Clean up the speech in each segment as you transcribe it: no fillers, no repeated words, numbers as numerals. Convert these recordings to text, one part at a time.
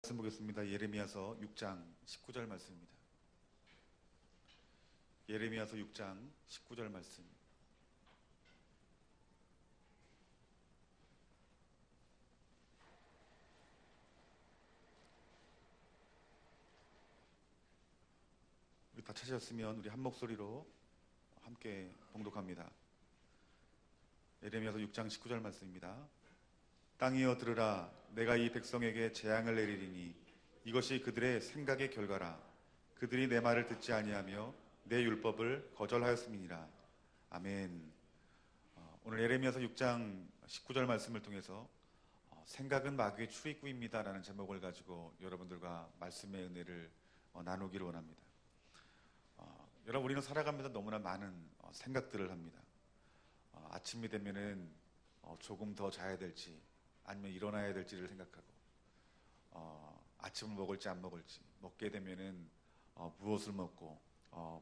말씀 보겠습니다. 예레미야서 6장 19절 말씀입니다. 예레미야서 6장 19절 말씀. 우리 다 찾으셨으면 우리 한 목소리로 함께 봉독합니다. 예레미야서 6장 19절 말씀입니다. 땅이여 들으라. 내가 이 백성에게 재앙을 내리리니 이것이 그들의 생각의 결과라. 그들이 내 말을 듣지 아니하며 내 율법을 거절하였음이니라. 아멘. 오늘 예레미야서 6장 19절 말씀을 통해서 생각은 마귀의 출입구입니다 라는 제목을 가지고 여러분들과 말씀의 은혜를 나누기를 원합니다. 여러분, 우리는 살아가면서 너무나 많은 생각들을 합니다. 아침이 되면은 조금 더 자야 될지 아니면 일어나야 될지를 생각하고, 아침을 먹을지 안 먹을지, 먹게 되면은 무엇을 먹고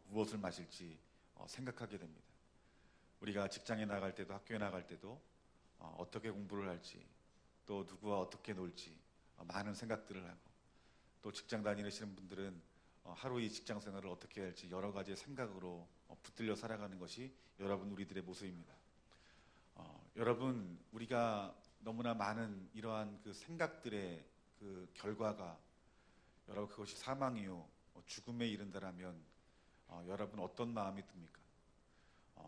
무엇을 마실지 생각하게 됩니다. 우리가 직장에 나갈 때도 학교에 나갈 때도 어떻게 공부를 할지, 또 누구와 어떻게 놀지 많은 생각들을 하고, 또 직장 다니시는 분들은 하루 이 직장 생활을 어떻게 할지 여러 가지의 생각으로 붙들려 살아가는 것이 여러분 우리들의 모습입니다. 여러분, 우리가 너무나 많은 이러한 그 생각들의 그 결과가 여러분 그것이 사망이요 죽음에 이른다라면 여러분 어떤 마음이 듭니까?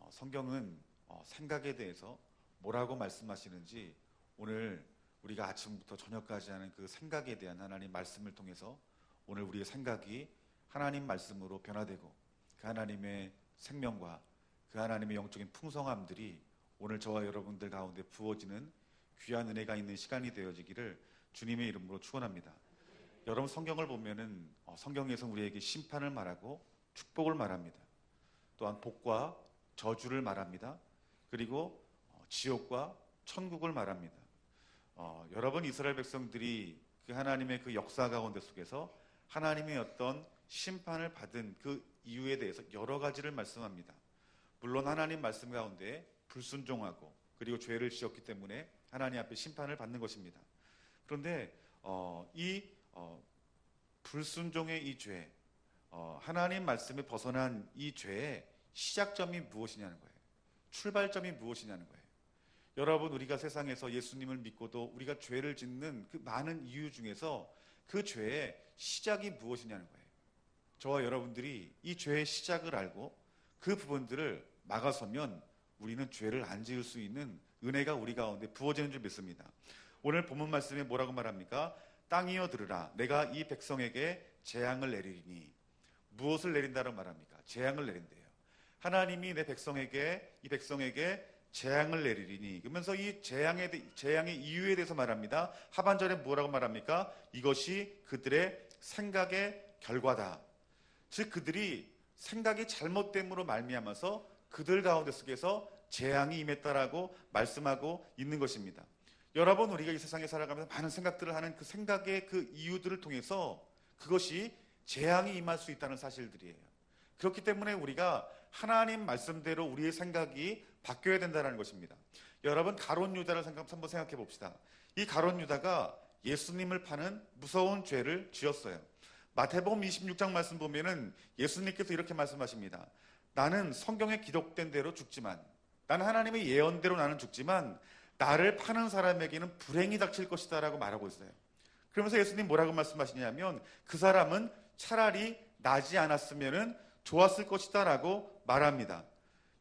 성경은 생각에 대해서 뭐라고 말씀하시는지 오늘 우리가 아침부터 저녁까지 하는 그 생각에 대한 하나님 말씀을 통해서 오늘 우리의 생각이 하나님 말씀으로 변화되고 그 하나님의 생명과 그 하나님의 영적인 풍성함들이 오늘 저와 여러분들 가운데 부어지는 귀한 은혜가 있는 시간이 되어지기를 주님의 이름으로 축원합니다. 여러분, 성경을 보면은 성경에서 우리에게 심판을 말하고 축복을 말합니다. 또한 복과 저주를 말합니다. 그리고 지옥과 천국을 말합니다. 여러분, 이스라엘 백성들이 그 하나님의 그 역사 가운데 속에서 하나님의 어떤 심판을 받은 그 이유에 대해서 여러 가지를 말씀합니다. 물론 하나님 말씀 가운데 불순종하고 그리고 죄를 지었기 때문에 하나님 앞에 심판을 받는 것입니다. 그런데 이 불순종의 이 죄, 하나님 말씀에 벗어난 이 죄의 시작점이 무엇이냐는 거예요. 출발점이 무엇이냐는 거예요. 여러분, 우리가 세상에서 예수님을 믿고도 우리가 죄를 짓는 그 많은 이유 중에서 그 죄의 시작이 무엇이냐는 거예요. 저와 여러분들이 이 죄의 시작을 알고 그 부분들을 막아서면 우리는 죄를 안 지을 수 있는 은혜가 우리 가운데 부어지는 줄 믿습니다. 오늘 본문 말씀에 뭐라고 말합니까? 땅이여 들으라. 내가 이 백성에게 재앙을 내리리니. 무엇을 내린다고 말합니까? 재앙을 내린대요. 하나님이 이 백성에게 재앙을 내리리니. 그러면서 이 재앙의 이유에 대해서 말합니다. 하반절에 뭐라고 말합니까? 이것이 그들의 생각의 결과다. 즉 그들이 생각이 잘못됨으로 말미암아서 그들 가운데 속에서 재앙이 임했다라고 말씀하고 있는 것입니다. 여러분, 우리가 이 세상에 살아가면서 많은 생각들을 하는 그 생각의 그 이유들을 통해서 그것이 재앙이 임할 수 있다는 사실들이에요. 그렇기 때문에 우리가 하나님 말씀대로 우리의 생각이 바뀌어야 된다는 것입니다. 여러분, 가룟 유다를 한번 생각해 봅시다. 이 가룟 유다가 예수님을 파는 무서운 죄를 지었어요. 마태복음 26장 말씀 보면은 예수님께서 이렇게 말씀하십니다. 나는 성경에 기록된 대로 죽지만, 나는 하나님의 예언대로 나는 죽지만 나를 파는 사람에게는 불행이 닥칠 것이다 라고 말하고 있어요. 그러면서 예수님 뭐라고 말씀하시냐면 그 사람은 차라리 나지 않았으면 좋았을 것이다 라고 말합니다.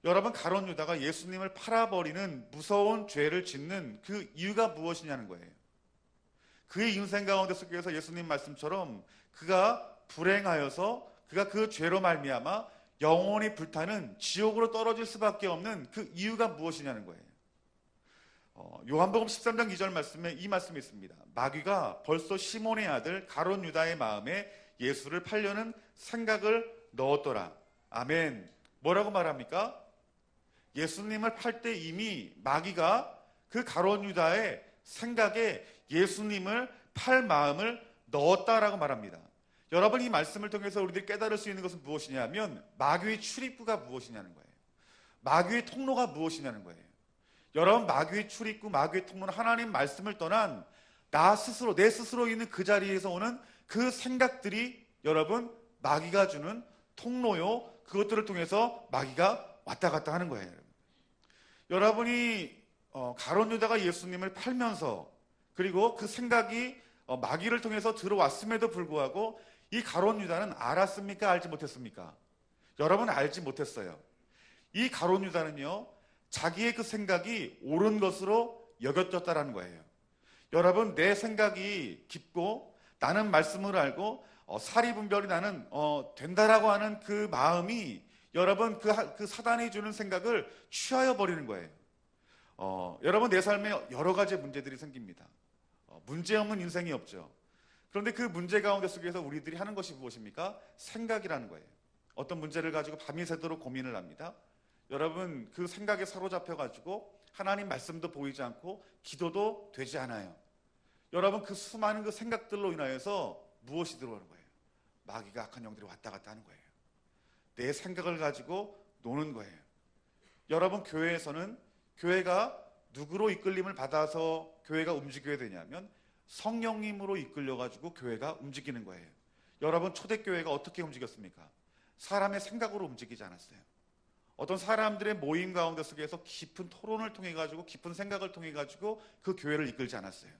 여러분, 가룟 유다가 예수님을 팔아버리는 무서운 죄를 짓는 그 이유가 무엇이냐는 거예요. 그의 인생 가운데 속에서 예수님 말씀처럼 그가 불행하여서 그가 그 죄로 말미암아 영원히 불타는 지옥으로 떨어질 수밖에 없는 그 이유가 무엇이냐는 거예요. 요한복음 13장 2절 말씀에 이 말씀이 있습니다. 마귀가 벌써 시몬의 아들 가룟 유다의 마음에 예수를 팔려는 생각을 넣었더라. 아멘. 뭐라고 말합니까? 예수님을 팔 때 이미 마귀가 그 가룟 유다의 생각에 예수님을 팔 마음을 넣었다라고 말합니다. 여러분, 이 말씀을 통해서 우리들이 깨달을 수 있는 것은 무엇이냐면 마귀의 출입구가 무엇이냐는 거예요. 마귀의 통로가 무엇이냐는 거예요. 여러분, 마귀의 출입구, 마귀의 통로는 하나님 말씀을 떠난 나 스스로, 내 스스로 있는 그 자리에서 오는 그 생각들이 여러분 마귀가 주는 통로요, 그것들을 통해서 마귀가 왔다 갔다 하는 거예요. 여러분이 가룟 유다가 예수님을 팔면서, 그리고 그 생각이 마귀를 통해서 들어왔음에도 불구하고 이 가룟 유다는 알았습니까? 알지 못했습니까? 여러분 알지 못했어요. 이 가룟 유다는요, 자기의 그 생각이 옳은 것으로 여겨졌다라는 거예요. 여러분, 내 생각이 깊고 나는 말씀을 알고 사리분별이 나는 된다라고 하는 그 마음이 여러분 그 사단이 주는 생각을 취하여 버리는 거예요. 여러분, 내 삶에 여러 가지 문제들이 생깁니다. 문제 없는 인생이 없죠. 그런데 그 문제 가운데 속에서 우리들이 하는 것이 무엇입니까? 생각이라는 거예요. 어떤 문제를 가지고 밤이 새도록 고민을 합니다. 여러분, 그 생각에 사로잡혀가지고 하나님 말씀도 보이지 않고 기도도 되지 않아요. 여러분, 그 수많은 그 생각들로 인하여서 무엇이 들어오는 거예요? 마귀가, 악한 영들이 왔다 갔다 하는 거예요. 내 생각을 가지고 노는 거예요. 여러분, 교회에서는 교회가 누구로 이끌림을 받아서 교회가 움직여야 되냐면 성령님으로 이끌려가지고 교회가 움직이는 거예요. 여러분, 초대교회가 어떻게 움직였습니까? 사람의 생각으로 움직이지 않았어요. 어떤 사람들의 모임 가운데 속에서 깊은 토론을 통해 가지고, 깊은 생각을 통해 가지고 그 교회를 이끌지 않았어요.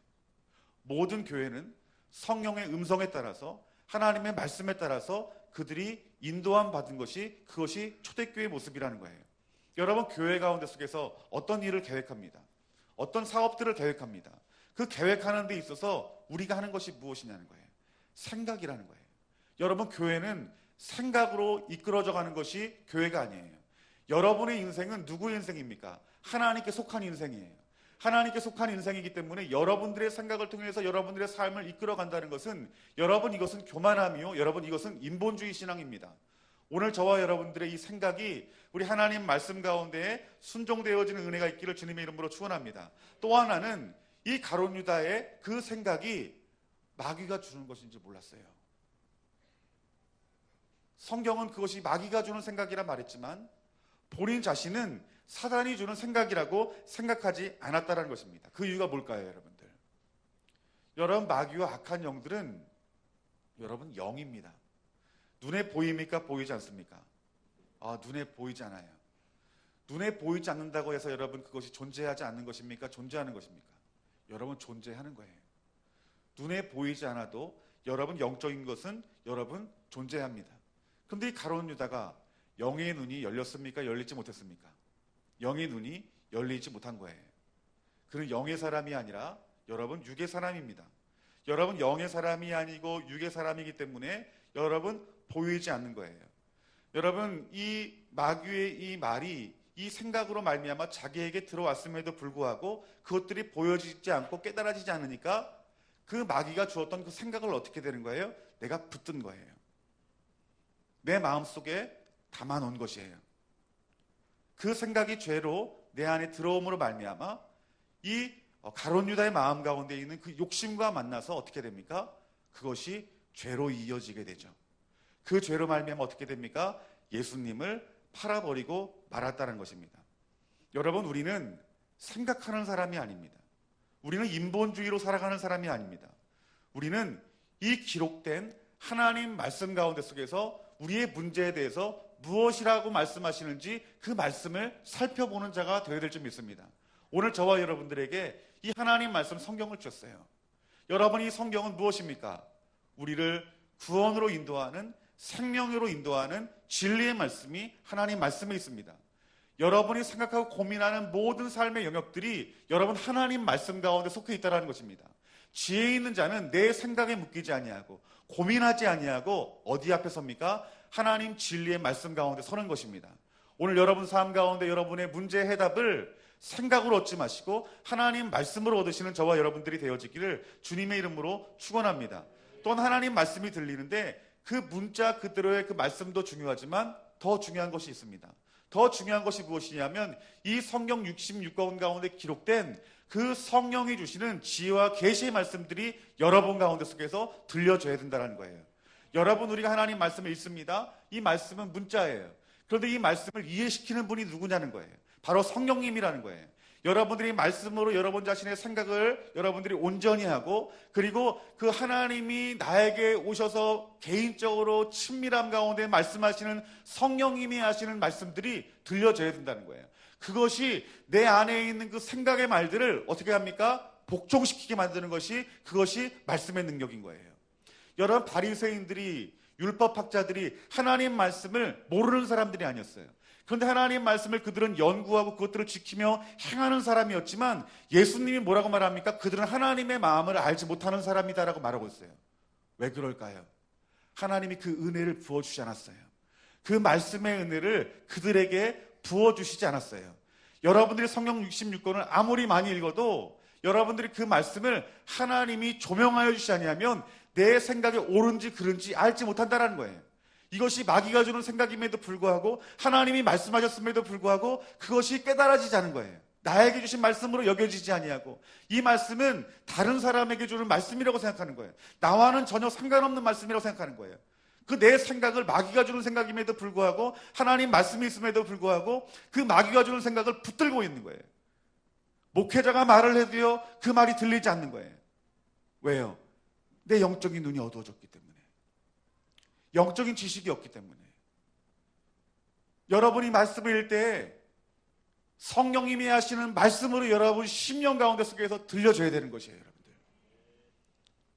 모든 교회는 성령의 음성에 따라서, 하나님의 말씀에 따라서 그들이 인도함 받은 것이, 그것이 초대교회의 모습이라는 거예요. 여러분, 교회 가운데 속에서 어떤 일을 계획합니다. 어떤 사업들을 계획합니다. 그 계획하는 데 있어서 우리가 하는 것이 무엇이냐는 거예요. 생각이라는 거예요. 여러분, 교회는 생각으로 이끌어져 가는 것이 교회가 아니에요. 여러분의 인생은 누구의 인생입니까? 하나님께 속한 인생이에요. 하나님께 속한 인생이기 때문에 여러분들의 생각을 통해서 여러분들의 삶을 이끌어 간다는 것은, 여러분, 이것은 교만함이요, 여러분, 이것은 인본주의 신앙입니다. 오늘 저와 여러분들의 이 생각이 우리 하나님 말씀 가운데에 순종되어지는 은혜가 있기를 주님의 이름으로 축원합니다. 또 하나는 이 가룟 유다의 그 생각이 마귀가 주는 것인지 몰랐어요. 성경은 그것이 마귀가 주는 생각이라 말했지만 본인 자신은 사단이 주는 생각이라고 생각하지 않았다는 것입니다. 그 이유가 뭘까요, 여러분들? 여러분, 마귀와 악한 영들은 여러분 영입니다. 눈에 보입니까? 보이지 않습니까? 눈에 보이지 않아요. 눈에 보이지 않는다고 해서 여러분 그것이 존재하지 않는 것입니까? 존재하는 것입니까? 여러분, 존재하는 거예요. 눈에 보이지 않아도 여러분 영적인 것은 여러분 존재합니다. 그런데 이 가룟 유다가 영의 눈이 열렸습니까? 열리지 못했습니까? 영의 눈이 열리지 못한 거예요. 그는 영의 사람이 아니라 여러분 육의 사람입니다. 여러분, 영의 사람이 아니고 육의 사람이기 때문에 여러분 보이지 않는 거예요. 여러분, 이 마귀의 이 말이 이 생각으로 말미암아 자기에게 들어왔음에도 불구하고 그것들이 보여지지 않고 깨달아지지 않으니까 그 마귀가 주었던 그 생각을 어떻게 되는 거예요? 내가 붙든 거예요. 내 마음속에 담아놓은 것이에요. 그 생각이 죄로 내 안에 들어옴으로 말미암아 이 가룟 유다의 마음 가운데 있는 그 욕심과 만나서 어떻게 됩니까? 그것이 죄로 이어지게 되죠. 그 죄로 말미암아 어떻게 됩니까? 예수님을 팔아버리고 말았다는 것입니다. 여러분, 우리는 생각하는 사람이 아닙니다. 우리는 인본주의로 살아가는 사람이 아닙니다. 우리는 이 기록된 하나님 말씀 가운데 속에서 우리의 문제에 대해서 무엇이라고 말씀하시는지 그 말씀을 살펴보는 자가 되어야 될 줄 믿습니다. 오늘 저와 여러분들에게 이 하나님 말씀 성경을 주셨어요. 여러분, 이 성경은 무엇입니까? 우리를 구원으로 인도하는, 생명으로 인도하는 진리의 말씀이 하나님 말씀에 있습니다. 여러분이 생각하고 고민하는 모든 삶의 영역들이 여러분 하나님 말씀 가운데 속해 있다는 것입니다. 지혜 있는 자는 내 생각에 묶이지 아니하고 고민하지 아니하고 어디 앞에 섭니까? 하나님 진리의 말씀 가운데 서는 것입니다. 오늘 여러분 삶 가운데 여러분의 문제의 해답을 생각으로 얻지 마시고 하나님 말씀으로 얻으시는 저와 여러분들이 되어지기를 주님의 이름으로 축원합니다. 또한 하나님 말씀이 들리는데 그 문자 그대로의 그 말씀도 중요하지만 더 중요한 것이 있습니다. 더 중요한 것이 무엇이냐면 이 성경 66권 가운데 기록된 그 성령이 주시는 지혜와 계시의 말씀들이 여러분 가운데 속에서 들려줘야 된다는 거예요. 여러분, 우리가 하나님 말씀을 읽습니다. 이 말씀은 문자예요. 그런데 이 말씀을 이해시키는 분이 누구냐는 거예요. 바로 성령님이라는 거예요. 여러분들이 말씀으로 여러분 자신의 생각을 여러분들이 온전히 하고, 그리고 그 하나님이 나에게 오셔서 개인적으로 친밀함 가운데 말씀하시는 성령님이 하시는 말씀들이 들려져야 된다는 거예요. 그것이 내 안에 있는 그 생각의 말들을 어떻게 합니까? 복종시키게 만드는 것이, 그것이 말씀의 능력인 거예요. 여러분, 바리새인들이, 율법학자들이 하나님 말씀을 모르는 사람들이 아니었어요. 그런데 하나님 말씀을 그들은 연구하고 그것들을 지키며 행하는 사람이었지만, 예수님이 뭐라고 말합니까? 그들은 하나님의 마음을 알지 못하는 사람이다라고 말하고 있어요. 왜 그럴까요? 하나님이 그 은혜를 부어주지 않았어요. 그 말씀의 은혜를 그들에게 부어주시지 않았어요. 여러분들이 성경 66권을 아무리 많이 읽어도 여러분들이 그 말씀을 하나님이 조명하여 주시지 아니하면 내 생각이 옳은지 그른지 알지 못한다는 거예요. 이것이 마귀가 주는 생각임에도 불구하고, 하나님이 말씀하셨음에도 불구하고 그것이 깨달아지지 않은 거예요. 나에게 주신 말씀으로 여겨지지 아니하고, 이 말씀은 다른 사람에게 주는 말씀이라고 생각하는 거예요. 나와는 전혀 상관없는 말씀이라고 생각하는 거예요. 그 내 생각을 마귀가 주는 생각임에도 불구하고, 하나님 말씀이 있음에도 불구하고 그 마귀가 주는 생각을 붙들고 있는 거예요. 목회자가 말을 해도요, 그 말이 들리지 않는 거예요. 왜요? 내 영적인 눈이 어두워졌기 때문에, 영적인 지식이 없기 때문에. 여러분이 말씀을 읽을 때 성령님이 하시는 말씀으로 여러분 심령 가운데 속에서 들려줘야 되는 것이에요, 여러분들.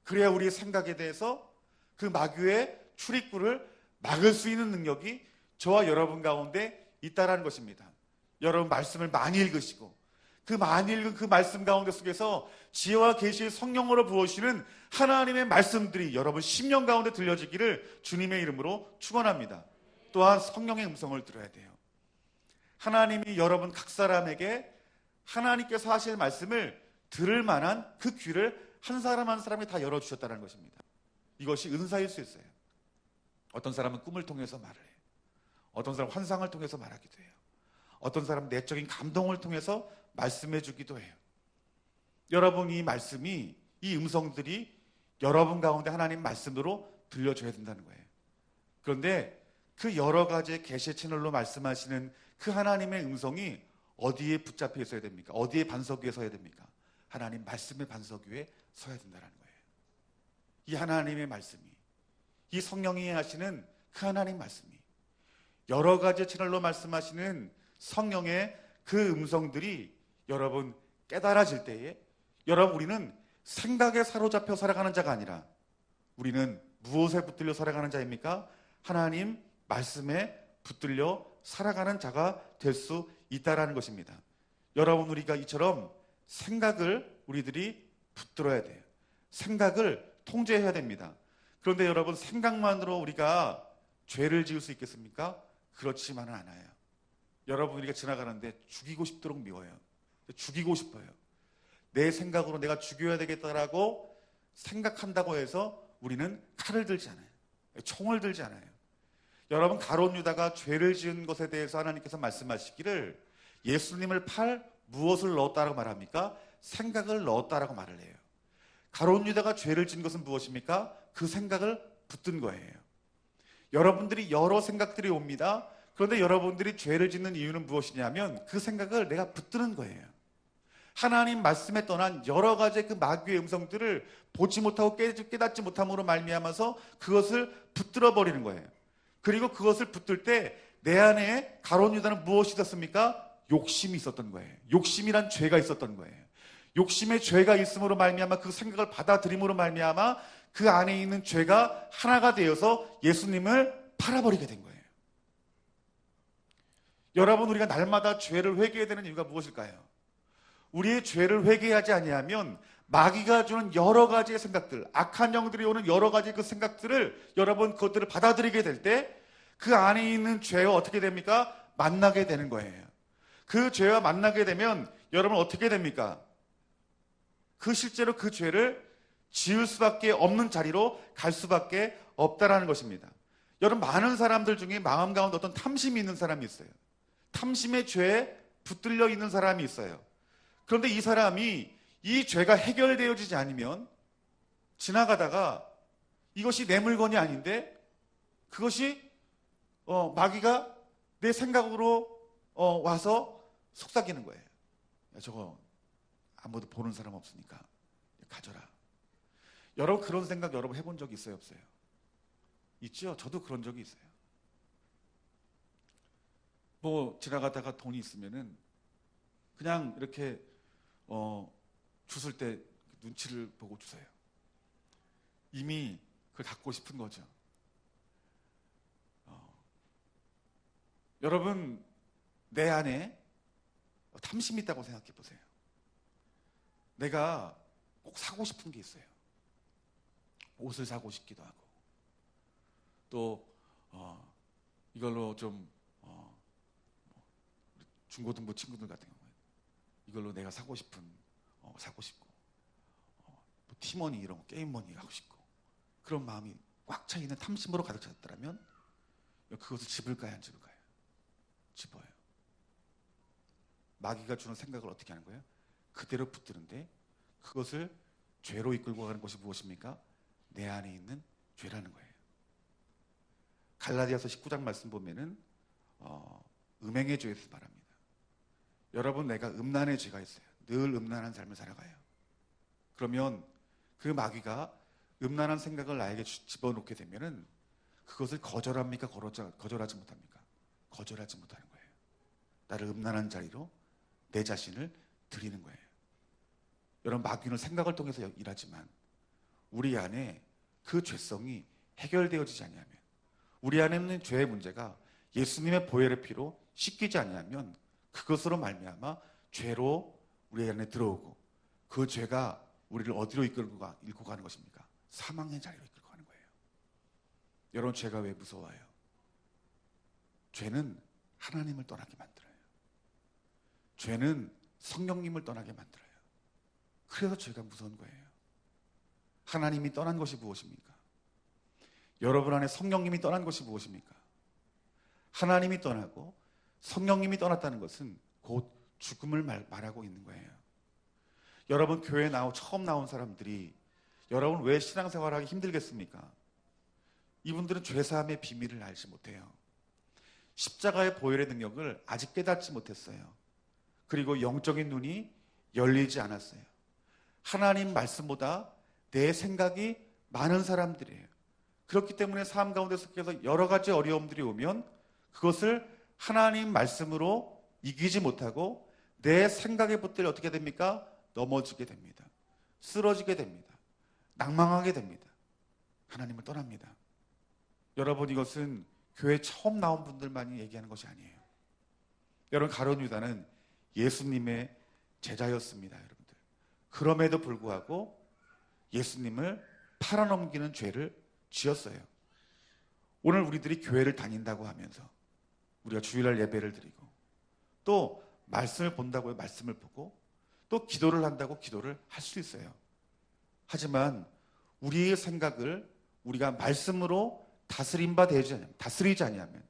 그래야 우리의 생각에 대해서 그 마귀의 출입구를 막을 수 있는 능력이 저와 여러분 가운데 있다라는 것입니다. 여러분 말씀을 많이 읽으시고, 그 많이 읽은 그 말씀 가운데 속에서 지혜와 계시의 성령으로 부어주시는 하나님의 말씀들이 여러분 심령 가운데 들려지기를 주님의 이름으로 축원합니다. 또한 성령의 음성을 들어야 돼요. 하나님이 여러분 각 사람에게 하나님께서 하실 말씀을 들을 만한 그 귀를 한 사람 한 사람이 다 열어주셨다는 것입니다. 이것이 은사일 수 있어요. 어떤 사람은 꿈을 통해서 말을 해요. 어떤 사람은 환상을 통해서 말하기도 해요. 어떤 사람은 내적인 감동을 통해서 말씀해 주기도 해요. 여러분, 이 말씀이, 이 음성들이 여러분 가운데 하나님 말씀으로 들려줘야 된다는 거예요. 그런데 그 여러 가지의 계시의 채널로 말씀하시는 그 하나님의 음성이 어디에 붙잡혀 있어야 됩니까? 어디에 반석 위에 서야 됩니까? 하나님 말씀의 반석 위에 서야 된다는 거예요. 이 하나님의 말씀이, 이 성령이 하시는 그 하나님 말씀이, 여러 가지 채널로 말씀하시는 성령의 그 음성들이 여러분 깨달아질 때에, 여러분 우리는 생각에 사로잡혀 살아가는 자가 아니라 우리는 무엇에 붙들려 살아가는 자입니까? 하나님 말씀에 붙들려 살아가는 자가 될 수 있다라는 것입니다. 여러분, 우리가 이처럼 생각을 우리들이 붙들어야 돼요. 생각을 통제해야 됩니다. 그런데 여러분, 생각만으로 우리가 죄를 지을 수 있겠습니까? 그렇지만은 않아요. 여러분, 우리가 지나가는데 죽이고 싶도록 미워요. 죽이고 싶어요. 내 생각으로 내가 죽여야 되겠다라고 생각한다고 해서 우리는 칼을 들지 않아요. 총을 들지 않아요. 여러분, 가룟 유다가 죄를 지은 것에 대해서 하나님께서 말씀하시기를, 예수님을 팔 무엇을 넣었다라고 말합니까? 생각을 넣었다라고 말을 해요. 가룟 유다가 죄를 지은 것은 무엇입니까? 그 생각을 붙든 거예요. 여러분들이 여러 생각들이 옵니다. 그런데 여러분들이 죄를 짓는 이유는 무엇이냐면 그 생각을 내가 붙드는 거예요. 하나님 말씀에 떠난 여러 가지 그 마귀의 음성들을 보지 못하고 깨닫지 못함으로 말미암아서 그것을 붙들어 버리는 거예요. 그리고 그것을 붙들 때 내 안에 가룟 유다는 무엇이 있었습니까? 욕심이 있었던 거예요. 욕심이란 죄가 있었던 거예요. 욕심의 죄가 있음으로 말미암아 그 생각을 받아들임으로 말미암아 그 안에 있는 죄가 하나가 되어서 예수님을 팔아버리게 된 거예요. 여러분, 우리가 날마다 죄를 회개해야 되는 이유가 무엇일까요? 우리의 죄를 회개하지 아니하면 마귀가 주는 여러 가지의 생각들, 악한 영들이 오는 여러 가지 그 생각들을, 여러분 그것들을 받아들이게 될 때 그 안에 있는 죄와 어떻게 됩니까? 만나게 되는 거예요. 그 죄와 만나게 되면 여러분 어떻게 됩니까? 실제로 그 죄를 지을 수밖에 없는 자리로 갈 수밖에 없다라는 것입니다. 여러분, 많은 사람들 중에 마음 가운데 어떤 탐심이 있는 사람이 있어요. 탐심의 죄에 붙들려 있는 사람이 있어요. 그런데 이 사람이 이 죄가 해결되어지지 않으면 지나가다가 이것이 내 물건이 아닌데 그것이 마귀가 내 생각으로 와서 속삭이는 거예요. 저거 아무도 보는 사람 없으니까 가져라. 여러분 그런 생각 여러분 해본 적 있어요, 없어요? 있죠? 저도 그런 적이 있어요. 뭐 지나가다가 돈이 있으면은 그냥 이렇게 주술 때 눈치를 보고 주세요. 이미 그걸 갖고 싶은 거죠. 여러분 내 안에 탐심이 있다고 생각해 보세요. 내가 꼭 사고 싶은 게 있어요. 옷을 사고 싶기도 하고 또 이걸로 좀 중고등부 친구들 같은 경우에 이걸로 내가 사고 싶은 사고 싶고 뭐 티머니 이런 거 게임머니 하고 싶고 그런 마음이 꽉 차 있는 탐심으로 가득 찼더라면 그것을 집을까요, 안 집을까요? 집어요. 마귀가 주는 생각을 어떻게 하는 거예요? 그대로 붙드는데 그것을 죄로 이끌고 가는 것이 무엇입니까? 내 안에 있는 죄라는 거예요. 갈라디아서 19장 말씀 보면은 음행의 죄에서 말합니다. 여러분 내가 음란의 죄가 있어요. 늘 음란한 삶을 살아가요. 그러면 그 마귀가 음란한 생각을 나에게 집어넣게 되면은 그것을 거절합니까? 거절하지 못합니까? 거절하지 못하는 거예요. 나를 음란한 자리로 내 자신을 드리는 거예요. 여러분 마귀는 생각을 통해서 일하지만 우리 안에 그 죄성이 해결되어지지 않으면 우리 안에 있는 죄의 문제가 예수님의 보혈의 피로 씻기지 않으면 그것으로 말미암아 죄로 우리 안에 들어오고 그 죄가 우리를 어디로 이끌고 가는 것입니까? 사망의 자리로 이끌고 가는 거예요. 여러분 죄가 왜 무서워요? 죄는 하나님을 떠나게 만들어요. 죄는 성령님을 떠나게 만들어요. 그래서 죄가 무서운 거예요. 하나님이 떠난 것이 무엇입니까? 여러분 안에 성령님이 떠난 것이 무엇입니까? 하나님이 떠나고 성령님이 떠났다는 것은 곧 죽음을 말하고 있는 거예요. 여러분 교회에 처음 나온 사람들이 여러분 왜 신앙생활하기 힘들겠습니까? 이분들은 죄사함의 비밀을 알지 못해요. 십자가의 보혈의 능력을 아직 깨닫지 못했어요. 그리고 영적인 눈이 열리지 않았어요. 하나님 말씀보다 내 생각이 많은 사람들이에요. 그렇기 때문에 삶 가운데 속해서 여러 가지 어려움들이 오면 그것을 하나님 말씀으로 이기지 못하고 내 생각에 붙들려 어떻게 됩니까? 넘어지게 됩니다. 쓰러지게 됩니다. 낭망하게 됩니다. 하나님을 떠납니다. 여러분 이것은 교회 처음 나온 분들만이 얘기하는 것이 아니에요. 여러분 가룟 유다는 예수님의 제자였습니다. 여러분들. 그럼에도 불구하고 예수님을 팔아넘기는 죄를 지었어요. 오늘 우리들이 교회를 다닌다고 하면서 우리가 주일날 예배를 드리고 또 말씀을 본다고 말씀을 보고 또 기도를 한다고 기도를 할 수 있어요. 하지만 우리의 생각을 우리가 말씀으로 다스리지 아니하면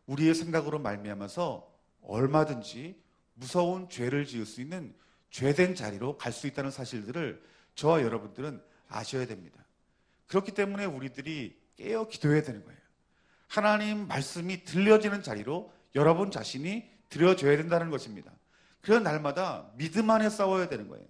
우리의 생각으로 말미암아서 얼마든지 무서운 죄를 지을 수 있는 죄된 자리로 갈 수 있다는 사실들을 저와 여러분들은 아셔야 됩니다. 그렇기 때문에 우리들이 깨어 기도해야 되는 거예요. 하나님 말씀이 들려지는 자리로 여러분 자신이 들여줘야 된다는 것입니다. 그래서 날마다 믿음 안에 싸워야 되는 거예요.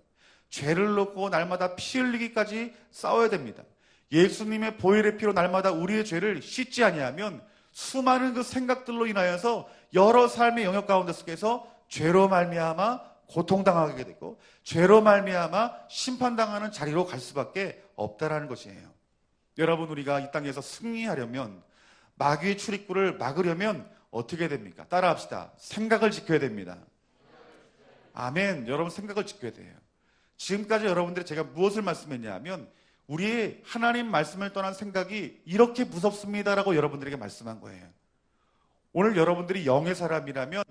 죄를 놓고 날마다 피 흘리기까지 싸워야 됩니다. 예수님의 보혈의 피로 날마다 우리의 죄를 씻지 아니하면 수많은 그 생각들로 인하여서 여러 삶의 영역 가운데 속에서 죄로 말미암아 고통당하게 되고 죄로 말미암아 심판당하는 자리로 갈 수밖에 없다라는 것이에요. 여러분 우리가 이 땅에서 승리하려면 마귀의 출입구를 막으려면 어떻게 됩니까? 따라합시다. 생각을 지켜야 됩니다. 아멘. 여러분 생각을 지켜야 돼요. 지금까지 여러분들이 제가 무엇을 말씀했냐 하면 우리의 하나님 말씀을 떠난 생각이 이렇게 무섭습니다라고 여러분들에게 말씀한 거예요. 오늘 여러분들이 영의 사람이라면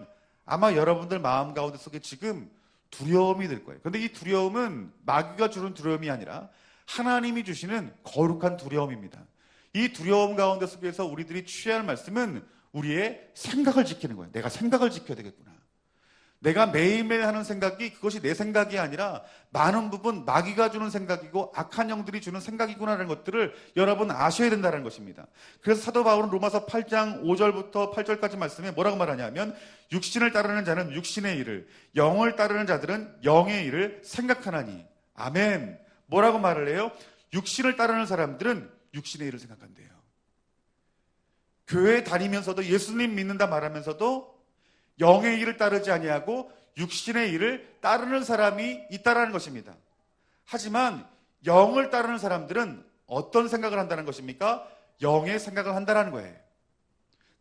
아마 여러분들 마음 가운데 속에 지금 두려움이 들 거예요. 그런데 이 두려움은 마귀가 주는 두려움이 아니라 하나님이 주시는 거룩한 두려움입니다. 이 두려움 가운데 속에서 우리들이 취해야 할 말씀은 우리의 생각을 지키는 거예요. 내가 생각을 지켜야 되겠구나. 내가 매일매일 하는 생각이 그것이 내 생각이 아니라 많은 부분 마귀가 주는 생각이고 악한 영들이 주는 생각이구나라는 것들을 여러분 아셔야 된다는 것입니다. 그래서 사도 바울은 로마서 8장 5절부터 8절까지 말씀에 뭐라고 말하냐면 육신을 따르는 자는 육신의 일을, 영을 따르는 자들은 영의 일을 생각하나니. 아멘. 뭐라고 말을 해요? 육신을 따르는 사람들은 육신의 일을 생각한대요. 교회 다니면서도 예수님 믿는다 말하면서도 영의 일을 따르지 아니하고 육신의 일을 따르는 사람이 있다라는 것입니다. 하지만 영을 따르는 사람들은 어떤 생각을 한다는 것입니까? 영의 생각을 한다는 거예요.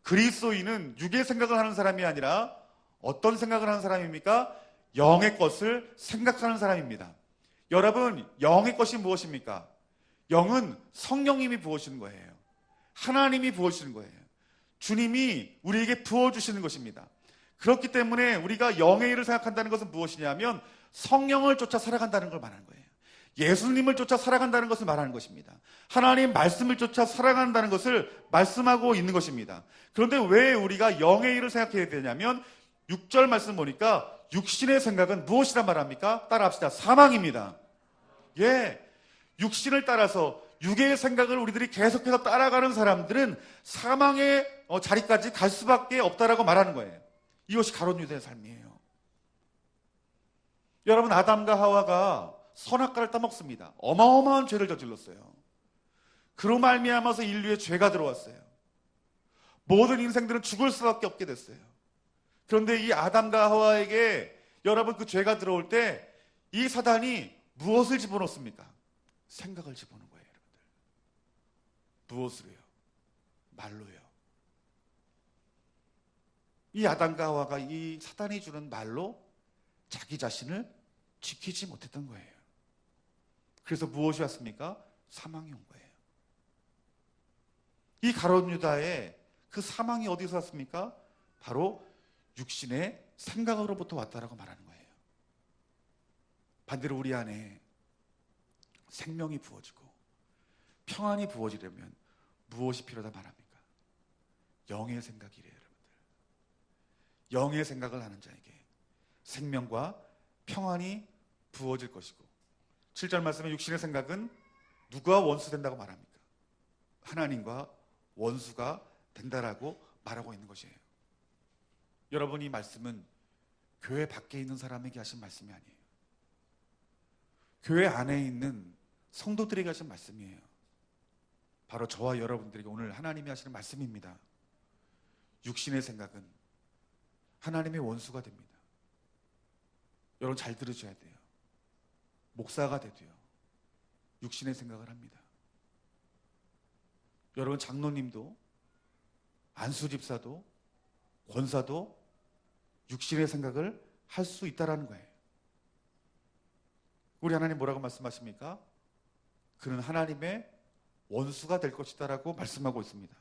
그리스도인은 육의 생각을 하는 사람이 아니라 어떤 생각을 하는 사람입니까? 영의 것을 생각하는 사람입니다. 여러분, 영의 것이 무엇입니까? 영은 성령님이 부어주시는 거예요. 하나님이 부어주시는 거예요. 주님이 우리에게 부어주시는 것입니다. 그렇기 때문에 우리가 영의 일을 생각한다는 것은 무엇이냐면 성령을 쫓아 살아간다는 걸 말하는 거예요. 예수님을 쫓아 살아간다는 것을 말하는 것입니다. 하나님 말씀을 쫓아 살아간다는 것을 말씀하고 있는 것입니다. 그런데 왜 우리가 영의 일을 생각해야 되냐면 6절 말씀 보니까 육신의 생각은 무엇이라 말합니까? 따라합시다. 사망입니다. 예, 육신을 따라서 육의 생각을 우리들이 계속해서 따라가는 사람들은 사망의 자리까지 갈 수밖에 없다라고 말하는 거예요. 이것이 가룟 유다의 삶이에요. 여러분, 아담과 하와가 선악과를 따먹습니다. 어마어마한 죄를 저질렀어요. 그로 말미암아서 인류에 죄가 들어왔어요. 모든 인생들은 죽을 수밖에 없게 됐어요. 그런데 이 아담과 하와에게 여러분 그 죄가 들어올 때 이 사단이 무엇을 집어넣습니까? 생각을 집어넣은 거예요, 여러분들. 무엇으로요? 말로요. 이 아담과 하와가 이 사단이 주는 말로 자기 자신을 지키지 못했던 거예요. 그래서 무엇이 왔습니까? 사망이 온 거예요. 이 가룟 유다의 그 사망이 어디서 왔습니까? 바로 육신의 생각으로부터 왔다라고 말하는 거예요. 반대로 우리 안에 생명이 부어지고 평안이 부어지려면 무엇이 필요하다 말합니까? 영의 생각이래요, 여러분들. 영의 생각을 하는 자에게 생명과 평안이 부어질 것이고 7절 말씀에 육신의 생각은 누가 원수 된다고 말합니까? 하나님과 원수가 된다라고 말하고 있는 것이에요. 여러분, 이 말씀은 교회 밖에 있는 사람에게 하신 말씀이 아니에요. 교회 안에 있는 성도들에게 하신 말씀이에요. 바로 저와 여러분들에게 오늘 하나님이 하시는 말씀입니다. 육신의 생각은 하나님의 원수가 됩니다. 여러분 잘 들으셔야 돼요. 목사가 돼도요, 육신의 생각을 합니다. 여러분 장로님도 안수집사도 권사도 육신의 생각을 할 수 있다라는 거예요. 우리 하나님 뭐라고 말씀하십니까? 그는 하나님의 원수가 될 것이다라고 말씀하고 있습니다.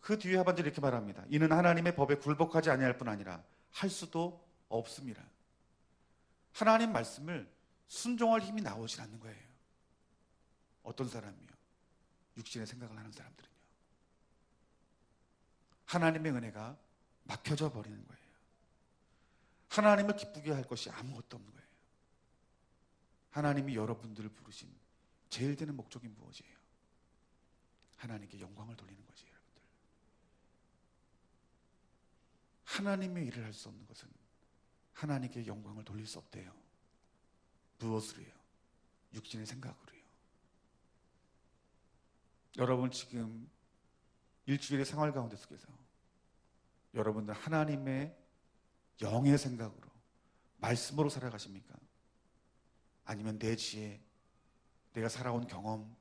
그 뒤에 하반절에 이렇게 말합니다. 이는 하나님의 법에 굴복하지 아니할 뿐 아니라 할 수도 없습니다. 하나님 말씀을 순종할 힘이 나오지 않는 거예요. 어떤 사람이요? 육신의 생각을 하는 사람들은요. 하나님의 은혜가 막혀져 버리는 거예요. 하나님을 기쁘게 할 것이 아무것도 없는 거예요. 하나님이 여러분들을 부르신 제일 되는 목적이 무엇이에요? 하나님께 영광을 돌리는 거지, 여러분들. 하나님의 일을 할 수 없는 것은 하나님께 영광을 돌릴 수 없대요. 무엇으로요? 육신의 생각으로요. 여러분 지금 일주일의 생활 가운데 속에서 여러분들 하나님의 영의 생각으로 말씀으로 살아가십니까? 아니면 내 지혜, 내가 살아온 경험,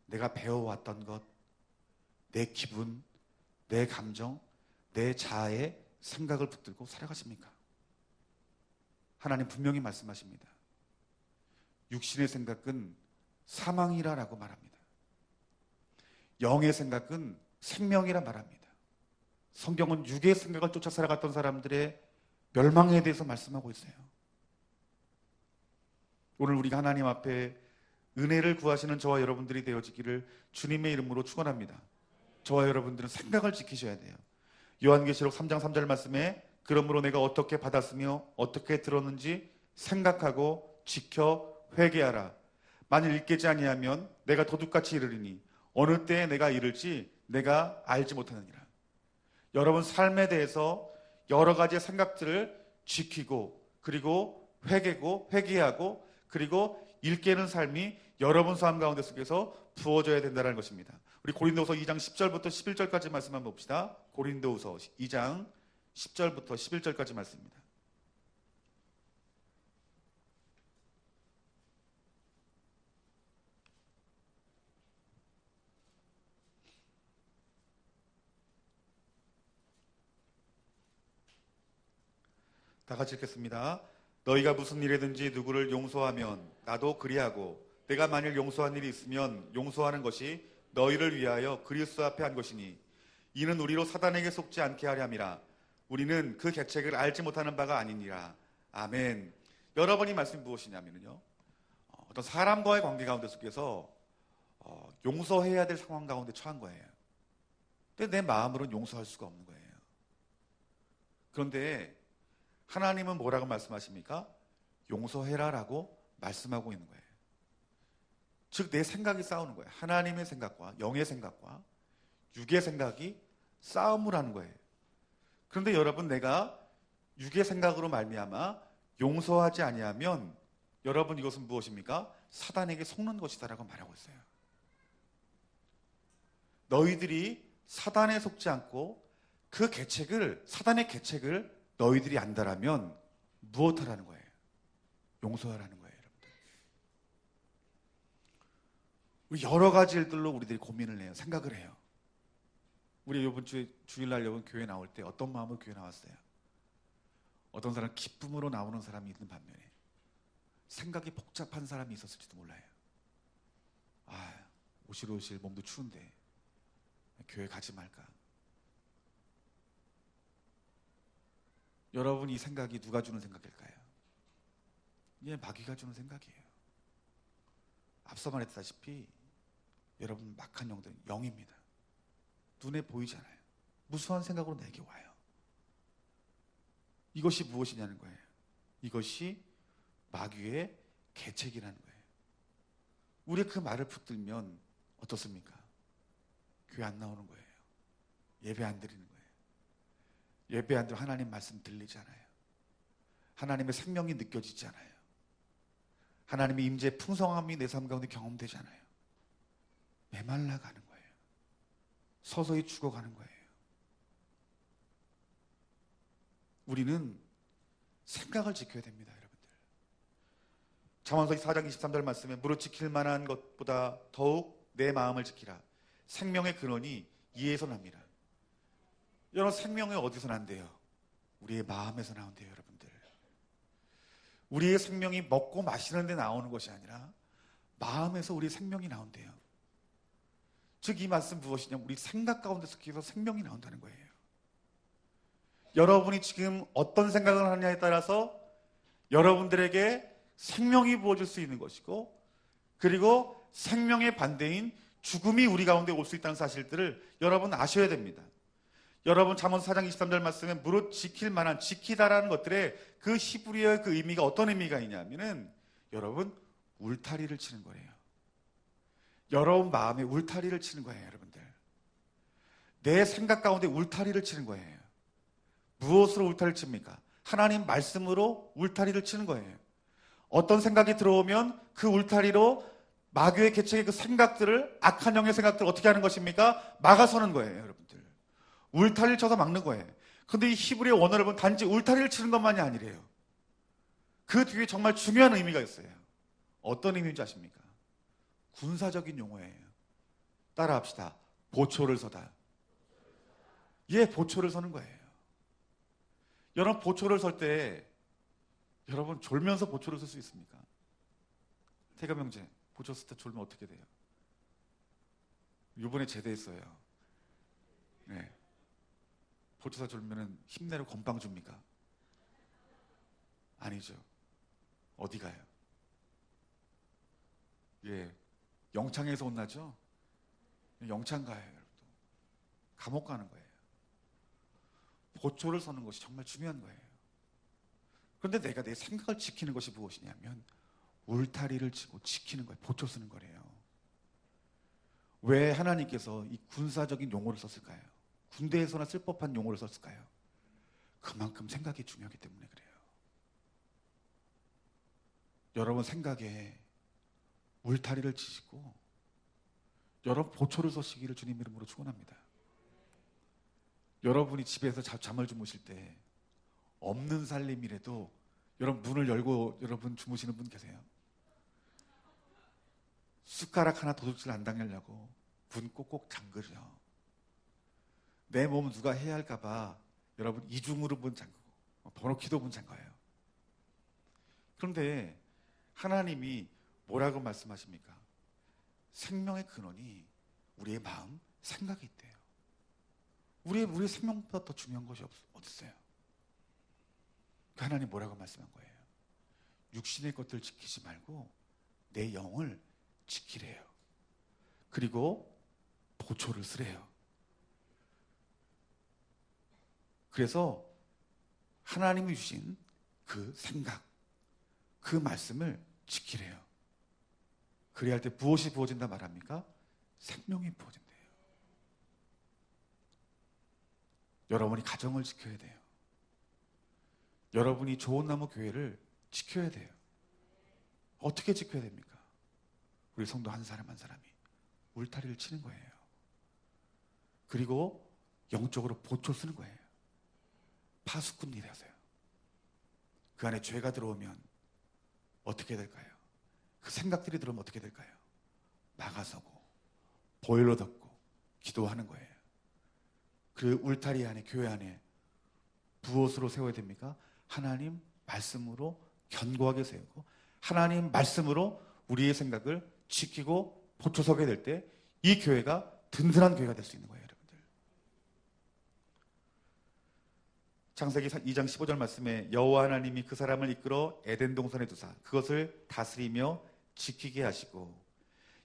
내가 배워왔던 것, 내 기분, 내 감정, 내 자아의 생각을 붙들고 살아가십니까? 하나님 분명히 말씀하십니다. 육신의 생각은 사망이라고 말합니다. 영의 생각은 생명이라 말합니다. 성경은 육의 생각을 쫓아 살아갔던 사람들의 멸망에 대해서 말씀하고 있어요. 오늘 우리가 하나님 앞에 은혜를 구하시는 저와 여러분들이 되어지기를 주님의 이름으로 축원합니다. 저와 여러분들은 생각을 지키셔야 돼요. 요한계시록 3장 3절 말씀에 그러므로 내가 어떻게 받았으며 어떻게 들었는지 생각하고 지켜 회개하라. 만일 읽겠지 아니하면 내가 도둑같이 이르리니 어느 때에 내가 이를지 내가 알지 못하느니라. 여러분 삶에 대해서 여러 가지 생각들을 지키고 그리고 회개하고 그리고 일깨는 삶이 여러분 삶 가운데 속에서 부어져야 된다는 것입니다. 우리 고린도후서 2장 10절부터 11절까지 말씀 한번 봅시다. 고린도후서 2장 10절부터 11절까지 말씀입니다. 다 같이 읽겠습니다. 너희가 무슨 일이든지 누구를 용서하면 나도 그리하고 내가 만일 용서한 일이 있으면 용서하는 것이 너희를 위하여 그리스도 앞에 한 것이니 이는 우리로 사단에게 속지 않게 하려 함이라. 우리는 그 계책을 알지 못하는 바가 아니니라. 아멘. 여러분이 말씀이 무엇이냐면요, 어떤 사람과의 관계 가운데 속에서 용서해야 될 상황 가운데 처한 거예요. 근데 내 마음으로는 용서할 수가 없는 거예요. 그런데 하나님은 뭐라고 말씀하십니까? 용서해라라고 말씀하고 있는 거예요. 즉 내 생각이 싸우는 거예요. 하나님의 생각과 영의 생각과 육의 생각이 싸움을 하는 거예요. 그런데 여러분, 내가 육의 생각으로 말미암아 용서하지 아니하면 여러분, 이것은 무엇입니까? 사단에게 속는 것이다라고 말하고 있어요. 너희들이 사단에 속지 않고 그 계책을, 사단의 계책을 너희들이 안다라면 무엇하라는 거예요? 용서하라는 거예요. 우리 여러 가지 일들로 우리들이 고민을 해요. 생각을 해요. 우리 이번 주일날 여러분 교회 나올 때 어떤 마음으로 교회 나왔어요? 어떤 사람은 기쁨으로 나오는 사람이 있는 반면에 생각이 복잡한 사람이 있었을지도 몰라요. 오실오실 몸도 추운데 교회 가지 말까? 여러분, 이 생각이 누가 주는 생각일까요? 마귀가 주는 생각이에요. 앞서 말했다시피 여러분, 막한 영들은 영입니다. 눈에 보이잖아요. 무수한 생각으로 내게 와요. 이것이 무엇이냐는 거예요. 이것이 마귀의 계책이라는 거예요. 우리가 그 말을 붙들면 어떻습니까? 교회 안 나오는 거예요. 예배 안 드리는 거예요. 예배 안 들으면 하나님 말씀 들리지 않아요. 하나님의 생명이 느껴지지 않아요. 하나님의 임재의 풍성함이 내 삶 가운데 경험되지 않아요. 메말라가는 거예요. 서서히 죽어가는 거예요. 우리는 생각을 지켜야 됩니다, 여러분들. 잠언서 4장 23절 말씀에 무릇 지킬 만한 것보다 더욱 내 마음을 지키라. 생명의 근원이 이에서 납니다. 여러분, 생명이 어디서 난대요? 우리의 마음에서 나온대요, 여러분들. 우리의 생명이 먹고 마시는 데 나오는 것이 아니라 마음에서 우리의 생명이 나온대요. 즉 이 말씀 무엇이냐면 우리 생각 가운데 속해서 생명이 나온다는 거예요. 여러분이 지금 어떤 생각을 하느냐에 따라서 여러분들에게 생명이 부어질 수 있는 것이고, 그리고 생명의 반대인 죽음이 우리 가운데 올 수 있다는 사실들을 여러분 아셔야 됩니다. 여러분, 잠언 4장 23절 말씀에 무릇 지킬 만한, 지키다라는 것들의 그 히브리어의 그 의미가 어떤 의미가 있냐면은 여러분, 울타리를 치는 거예요. 여러분 마음에 울타리를 치는 거예요, 여러분들. 내 생각 가운데 울타리를 치는 거예요. 무엇으로 울타리를 칩니까? 하나님 말씀으로 울타리를 치는 거예요. 어떤 생각이 들어오면 그 울타리로 마귀의 계책의 그 생각들을, 악한 영의 생각들을 어떻게 하는 것입니까? 막아서는 거예요, 여러분들. 울타리를 쳐서 막는 거예요. 근데 이 히브리어 원어를 보면 단지 울타리를 치는 것만이 아니래요. 그 뒤에 정말 중요한 의미가 있어요. 어떤 의미인지 아십니까? 군사적인 용어예요. 따라 합시다. 보초를 서다. 보초를 서는 거예요. 여러분, 보초를 설 때 여러분 졸면서 보초를 쓸 수 있습니까? 태감 형제, 보초 쓸 때 졸면 어떻게 돼요? 이번에 제대했어요. 네. 보초사 졸면은 힘내로 건빵 줍니까? 아니죠. 어디 가요? 영창에서 혼나죠? 영창 가요, 여러분. 감옥 가는 거예요. 보초를 서는 것이 정말 중요한 거예요. 그런데 내가 내 생각을 지키는 것이 무엇이냐면 울타리를 치고 지키는 거예요. 보초 쓰는 거래요. 왜 하나님께서 이 군사적인 용어를 썼을까요? 군대에서나 쓸 법한 용어를 썼을까요? 그만큼 생각이 중요하기 때문에 그래요. 여러분 생각에 울타리를 치시고 여러분 보초를 서시기를 주님 이름으로 축원합니다. 여러분이 집에서 잠을 주무실 때 없는 살림이라도 여러분 문을 열고 여러분 주무시는 분 계세요? 숟가락 하나 도둑질 안 당하려고 문 꼭꼭 잠그죠. 내 몸 누가 해야 할까봐 여러분 이중으로 문 잠그고 번호키도 문 잠가요. 그런데 하나님이 뭐라고 말씀하십니까? 생명의 근원이 우리의 마음, 생각이 있대요. 우리의 생명보다 더 중요한 것이 어딨어요? 그 하나님 뭐라고 말씀한 거예요? 육신의 것들 지키지 말고 내 영을 지키래요. 그리고 보초를 쓰래요. 그래서 하나님이 주신 그 생각, 그 말씀을 지키래요. 그래야 할 때 무엇이 부어진다 말합니까? 생명이 부어진대요. 여러분이 가정을 지켜야 돼요. 여러분이 좋은 나무 교회를 지켜야 돼요. 어떻게 지켜야 됩니까? 우리 성도 한 사람 한 사람이 울타리를 치는 거예요. 그리고 영적으로 보초 쓰는 거예요. 파수꾼 일하세요. 그 안에 죄가 들어오면 어떻게 될까요? 그 생각들이 들어오면 어떻게 될까요? 막아서고 보일러 덮고 기도하는 거예요. 그 울타리 안에, 교회 안에 무엇으로 세워야 됩니까? 하나님 말씀으로 견고하게 세우고 하나님 말씀으로 우리의 생각을 지키고 보초서게 될 때 이 교회가 든든한 교회가 될 수 있는 거예요. 여러분들. 창세기 2장 15절 말씀에 여호와 하나님이 그 사람을 이끌어 에덴 동산에 두사 그것을 다스리며 지키게 하시고,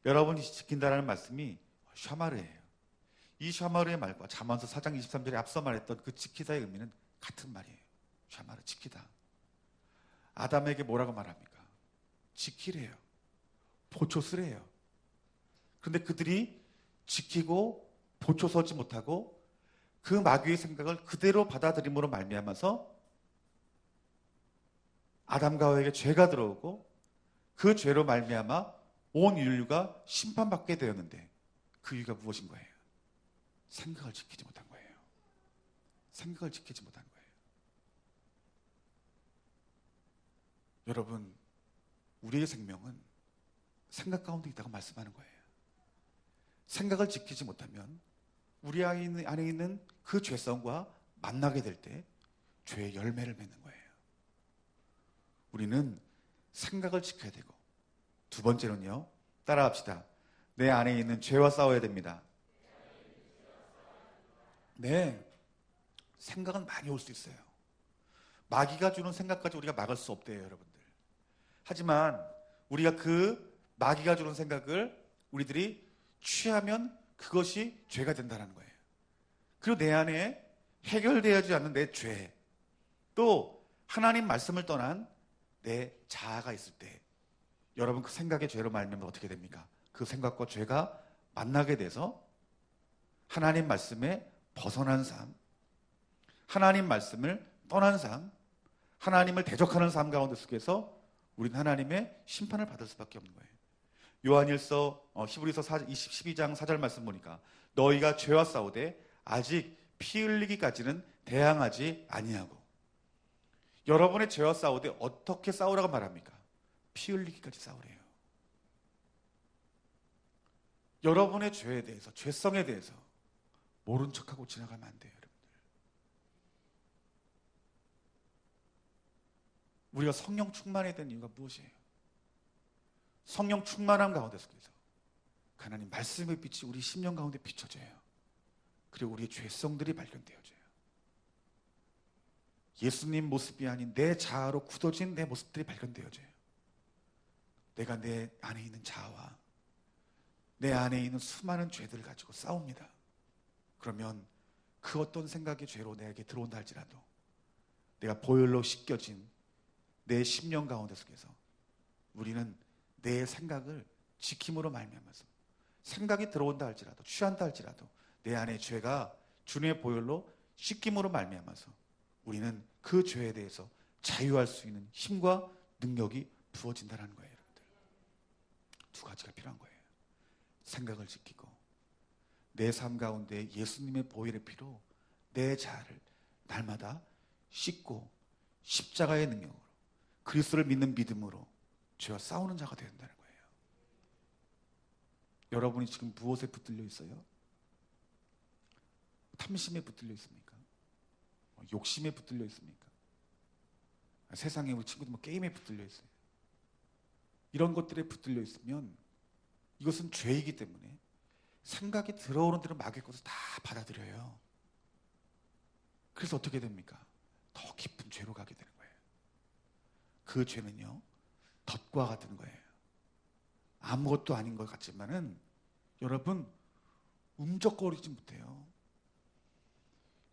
여러분이 지킨다라는 말씀이 샤마르예요. 이 샤마르의 말과 잠언서 4장 23절에 앞서 말했던 그 지키다의 의미는 같은 말이에요. 샤마르, 지키다. 아담에게 뭐라고 말합니까? 지키래요. 보초 쓰래요. 그런데 그들이 지키고 보초 서지 못하고 그 마귀의 생각을 그대로 받아들임으로 말미암아서 아담과 하와에게 죄가 들어오고 그 죄로 말미암아 온 인류가 심판받게 되었는데 그 이유가 무엇인 거예요? 생각을 지키지 못한 거예요. 생각을 지키지 못한 거예요. 여러분, 우리의 생명은 생각 가운데 있다고 말씀하는 거예요. 생각을 지키지 못하면 우리 안에 있는 그 죄성과 만나게 될 때 죄의 열매를 맺는 거예요. 우리는 생각을 지켜야 되고, 두 번째는요, 따라합시다. 내 안에 있는 죄와 싸워야 됩니다. 네, 생각은 많이 올 수 있어요. 마귀가 주는 생각까지 우리가 막을 수 없대요, 여러분들. 하지만 우리가 그 마귀가 주는 생각을 우리들이 취하면 그것이 죄가 된다는 거예요. 그리고 내 안에 해결되어지지 않는 내 죄, 또 하나님 말씀을 떠난 내 자아가 있을 때 여러분 그 생각의 죄로 말미암아 어떻게 됩니까? 그 생각과 죄가 만나게 돼서 하나님 말씀에 벗어난 삶, 하나님 말씀을 떠난 삶, 하나님을 대적하는 삶 가운데 속에서 우리는 하나님의 심판을 받을 수밖에 없는 거예요. 요한일서 히브리서 12장 4절 말씀 보니까 너희가 죄와 싸우되 아직 피 흘리기까지는 대항하지 아니하고, 여러분의 죄와 싸우되 어떻게 싸우라고 말합니까? 피 흘리기까지 싸우래요. 여러분의 죄에 대해서, 죄성에 대해서 모른 척하고 지나가면 안 돼요, 여러분들. 우리가 성령 충만해야 되는 이유가 무엇이에요? 성령 충만함 가운데 속에서 하나님 말씀의 빛이 우리 심령 가운데 비춰져요. 그리고 우리의 죄성들이 발견되어져요. 예수님 모습이 아닌 내 자아로 굳어진 내 모습들이 발견되어져요. 내가 내 안에 있는 자아와 내 안에 있는 수많은 죄들을 가지고 싸웁니다. 그러면 그 어떤 생각의 죄로 내게 들어온다 할지라도 내가 보혈로 씻겨진 내 심령 가운데 속에서 우리는 내 생각을 지킴으로 말미암아서 생각이 들어온다 할지라도 취한다 할지라도 내 안에 죄가 주님의 보혈로 씻김으로 말미암아서 우리는 그 죄에 대해서 자유할 수 있는 힘과 능력이 부어진다는 거예요. 여러분들, 두 가지가 필요한 거예요. 생각을 지키고 내 삶 가운데 예수님의 보혈의 피로 내 자아를 날마다 씻고 십자가의 능력으로 그리스도를 믿는 믿음으로 죄와 싸우는 자가 되야 된다는 거예요. 여러분이 지금 무엇에 붙들려 있어요? 탐심에 붙들려 있습니까? 욕심에 붙들려 있습니까? 세상에 우리 친구들 게임에 붙들려 있어요. 이런 것들에 붙들려 있으면 이것은 죄이기 때문에 생각이 들어오는 대로 마귀의 것을 다 받아들여요. 그래서 어떻게 됩니까? 더 깊은 죄로 가게 되는 거예요. 그 죄는요, 덫과 같은 거예요. 아무것도 아닌 것 같지만은 여러분 움적거리지 못해요.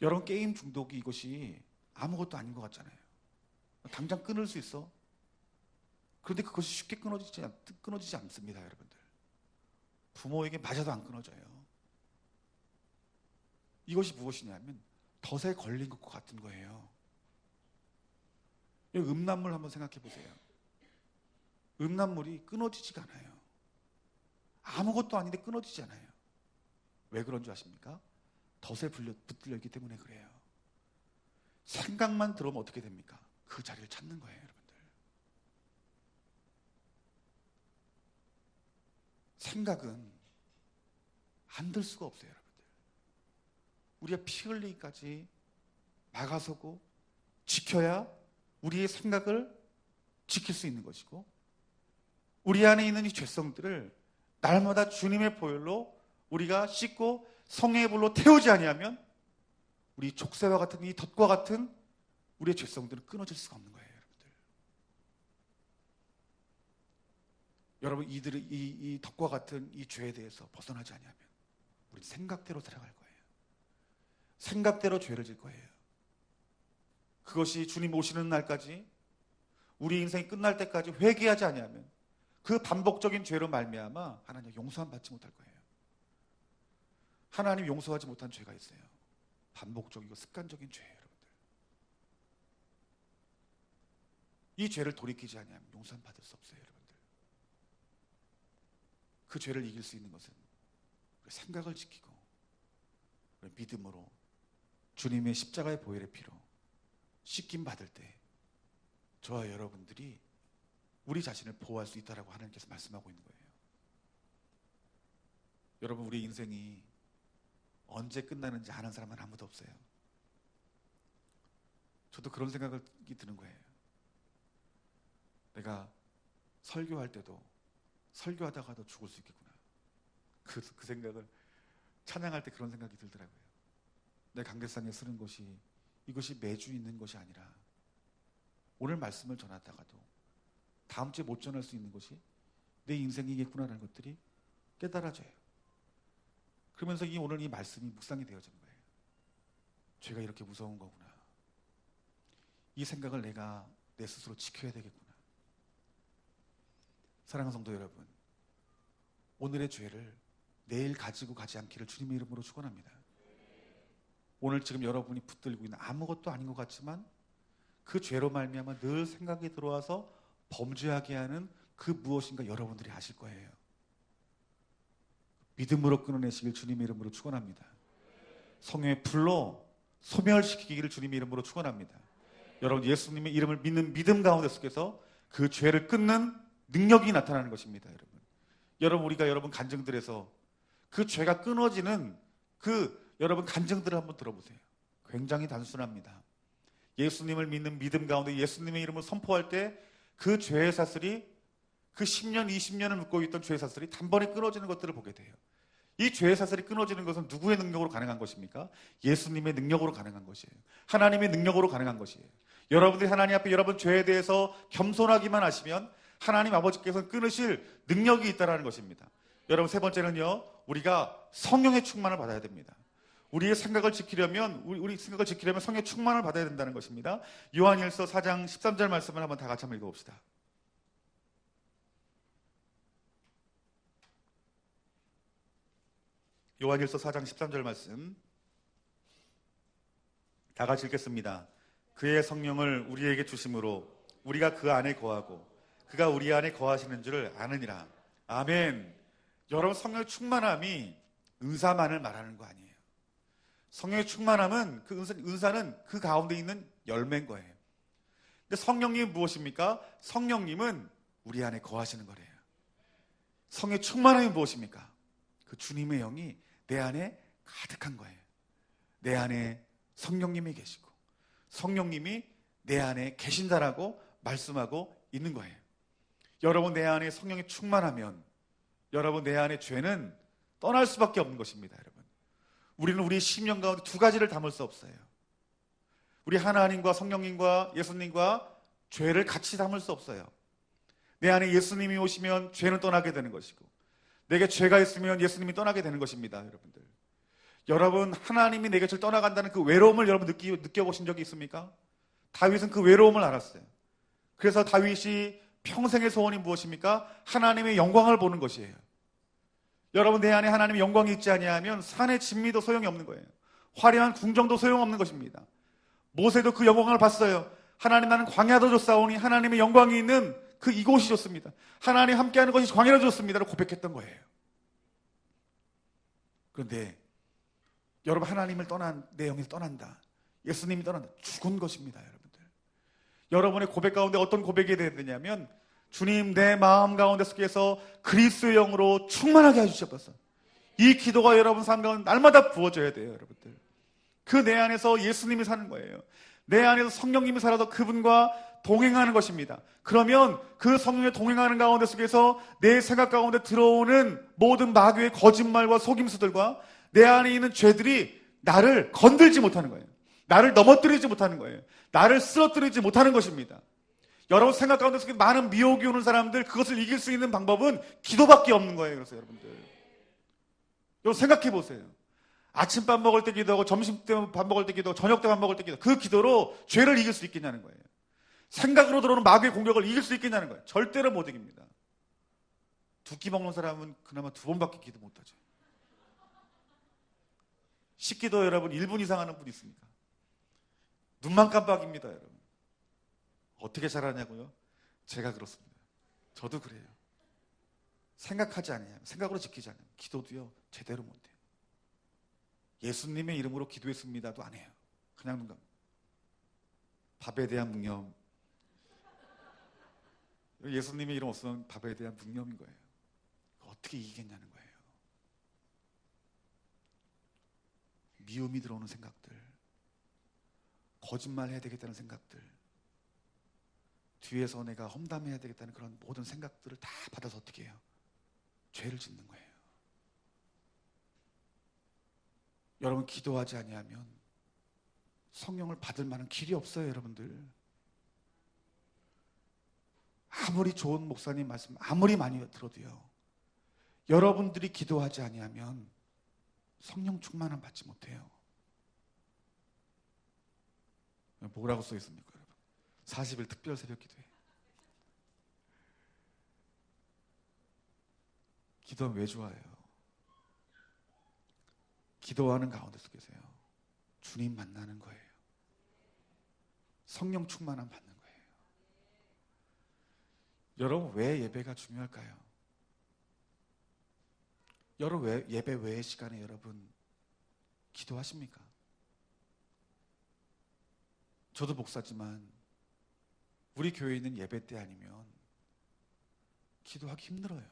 여러분 게임 중독이 이것이 아무것도 아닌 것 같잖아요. 당장 끊을 수 있어. 그런데 그것이 쉽게 끊어지지 않습니다, 여러분들. 부모에게 맞아도 안 끊어져요. 이것이 무엇이냐면 덫에 걸린 것과 같은 거예요. 음란물 한번 생각해 보세요. 음란물이 끊어지지가 않아요. 아무것도 아닌데 끊어지지 않아요. 왜 그런 줄 아십니까? 덫에 붙들려 있기 때문에 그래요. 생각만 들어오면 어떻게 됩니까? 그 자리를 찾는 거예요, 여러분들. 생각은 안 들 수가 없어요, 여러분들. 우리가 피 흘리기까지 막아서고 지켜야 우리의 생각을 지킬 수 있는 것이고, 우리 안에 있는 이 죄성들을 날마다 주님의 보혈로 우리가 씻고 성령의 불로 태우지 아니하면 우리 족쇄와 같은 이 덫과 같은 우리의 죄성들은 끊어질 수가 없는 거예요, 여러분. 여러분 이 덫과 같은 이 죄에 대해서 벗어나지 아니하면 우리 생각대로 살아갈 거예요. 생각대로 죄를 질 거예요. 그것이 주님 오시는 날까지 우리 인생이 끝날 때까지 회개하지 아니하면 그 반복적인 죄로 말미암아 하나님 용서함 받지 못할 거예요. 하나님 용서하지 못한 죄가 있어요. 반복적이고 습관적인 죄예요, 여러분들. 이 죄를 돌이키지 아니하면 용서함 받을 수 없어요, 여러분들. 그 죄를 이길 수 있는 것은 생각을 지키고 믿음으로 주님의 십자가의 보혈의 피로 씻김 받을 때 저와 여러분들이 우리 자신을 보호할 수 있다라고 하나님께서 말씀하고 있는 거예요. 여러분, 우리 인생이 언제 끝나는지 아는 사람은 아무도 없어요. 저도 그런 생각이 드는 거예요. 내가 설교할 때도 설교하다가도 죽을 수 있겠구나. 그 생각을 찬양할 때 그런 생각이 들더라고요. 내 강대상에 쓰는 것이 이것이 매주 있는 것이 아니라 오늘 말씀을 전하다가도 다음 주에 못 전할 수 있는 것이 내 인생이겠구나라는 것들이 깨달아져요. 그러면서 오늘 이 말씀이 묵상이 되어지는 거예요. 죄가 이렇게 무서운 거구나. 이 생각을 내가 내 스스로 지켜야 되겠구나. 사랑하는 성도 여러분, 오늘의 죄를 내일 가지고 가지 않기를 주님의 이름으로 축원합니다. 오늘 지금 여러분이 붙들고 있는 아무것도 아닌 것 같지만 그 죄로 말미암아 늘 생각이 들어와서 범죄하게 하는 그 무엇인가 여러분들이 아실 거예요. 믿음으로 끊어내시길 주님의 이름으로 축원합니다. 성령의 불로 소멸시키기를 주님의 이름으로 축원합니다. 여러분, 예수님의 이름을 믿는 믿음 가운데 속에서 그 죄를 끊는 능력이 나타나는 것입니다. 여러분, 우리가 여러분 간증들에서 그 죄가 끊어지는 여러분 간증들을 한번 들어보세요. 굉장히 단순합니다. 예수님을 믿는 믿음 가운데 예수님의 이름을 선포할 때 그 죄의 사슬이 그 10년, 20년을 묶고 있던 죄의 사슬이 단번에 끊어지는 것들을 보게 돼요. 이 죄의 사슬이 끊어지는 것은 누구의 능력으로 가능한 것입니까? 예수님의 능력으로 가능한 것이에요. 하나님의 능력으로 가능한 것이에요. 여러분들이 하나님 앞에 여러분 죄에 대해서 겸손하기만 하시면 하나님 아버지께서는 끊으실 능력이 있다는 것입니다. 여러분, 세 번째는요, 우리가 성령의 충만을 받아야 됩니다. 우리의 생각을 지키려면 우리 생각을 지키려면 성령의 충만을 받아야 된다는 것입니다. 요한일서 4장 13절 말씀을 한번 다 같이 한번 읽어봅시다. 요한일서 4장 13절 말씀 다 같이 읽겠습니다. 그의 성령을 우리에게 주심으로 우리가 그 안에 거하고 그가 우리 안에 거하시는 줄을 아느니라. 아멘. 여러분, 성령의 충만함이 은사만을 말하는 거 아니에요. 성령의 충만함은 그 은사는 그 가운데 있는 열매인 거예요. 근데 성령님이 무엇입니까? 성령님은 우리 안에 거하시는 거래요. 성령의 충만함이 무엇입니까? 그 주님의 영이 내 안에 가득한 거예요. 내 안에 성령님이 계시고 성령님이 내 안에 계신다라고 말씀하고 있는 거예요. 여러분, 내 안에 성령이 충만하면 여러분, 내 안에 죄는 떠날 수밖에 없는 것입니다. 여러분, 우리는 우리 심령 가운데 두 가지를 담을 수 없어요. 우리 하나님과 성령님과 예수님과 죄를 같이 담을 수 없어요. 내 안에 예수님이 오시면 죄는 떠나게 되는 것이고 내게 죄가 있으면 예수님이 떠나게 되는 것입니다. 여러분들, 여러분, 하나님이 내 곁을 떠나간다는 그 외로움을 여러분 느껴보신 적이 있습니까? 다윗은 그 외로움을 알았어요. 그래서 다윗이 평생의 소원이 무엇입니까? 하나님의 영광을 보는 것이에요. 여러분, 내 안에 하나님의 영광이 있지 아니하면 산의 진미도 소용이 없는 거예요. 화려한 궁정도 소용없는 것입니다. 모세도 그 영광을 봤어요. 하나님, 나는 광야도 좋사오니 하나님의 영광이 있는 그 이곳이 좋습니다. 하나님 함께하는 것이 광야도 좋습니다라고 고백했던 거예요. 그런데 여러분, 하나님을 내 영에서 떠난다, 예수님이 떠난다, 죽은 것입니다. 여러분들, 여러분의 고백 가운데 어떤 고백이 되어야 되냐면, 주님, 내 마음 가운데 속에서 그리스도의 영으로 충만하게 해주셨어요. 이 기도가 여러분 삶 가운데 날마다 부어져야 돼요. 여러분들, 그 내 안에서 예수님이 사는 거예요. 내 안에서 성령님이 살아서 그분과 동행하는 것입니다. 그러면 그 성령의 동행하는 가운데 속에서 내 생각 가운데 들어오는 모든 마귀의 거짓말과 속임수들과 내 안에 있는 죄들이 나를 건들지 못하는 거예요. 나를 넘어뜨리지 못하는 거예요. 나를 쓰러뜨리지 못하는 것입니다. 여러분, 생각 가운데 속에 많은 미혹이 오는 사람들, 그것을 이길 수 있는 방법은 기도밖에 없는 거예요. 그래서 여러분들, 여러분 생각해 보세요. 아침밥 먹을 때 기도하고 점심 때 밥 먹을 때 기도하고 저녁 때 밥 먹을 때 기도, 그 기도로 죄를 이길 수 있겠냐는 거예요. 생각으로 들어오는 마귀의 공격을 이길 수 있겠냐는 거예요. 절대로 못 이깁니다. 두 끼 먹는 사람은 그나마 두 번밖에 기도 못하죠. 식기도 여러분 1분 이상 하는 분 있습니까? 눈만 깜빡입니다. 여러분, 어떻게 잘하냐고요? 제가 그렇습니다. 저도 그래요. 생각하지 않아요. 생각으로 지키지 않아요. 기도도요 제대로 못해요. 예수님의 이름으로 기도했습니다도 안 해요. 그냥 눈 감고. 밥에 대한 묵념, 예수님의 이름 없으면 밥에 대한 묵념인 거예요. 어떻게 이기겠냐는 거예요. 미움이 들어오는 생각들, 거짓말 해야 되겠다는 생각들, 뒤에서 내가 험담해야 되겠다는 그런 모든 생각들을 다 받아서 어떻게 해요? 죄를 짓는 거예요. 여러분, 기도하지 아니하면 성령을 받을 만한 길이 없어요. 여러분들, 아무리 좋은 목사님 말씀 아무리 많이 들어도요, 여러분들이 기도하지 아니하면 성령 충만함 받지 못해요. 뭐라고 써 있습니까, 여러분? 40일 특별 새벽 기도회. 기도는 왜 좋아해요? 기도하는 가운데 속에서요 주님 만나는 거예요. 성령 충만함 받는 거예요. 여러분, 왜 예배가 중요할까요? 여러분, 왜 예배 외의 시간에 여러분 기도하십니까? 저도 목사지만 우리 교회에 있는 예배 때 아니면 기도하기 힘들어요.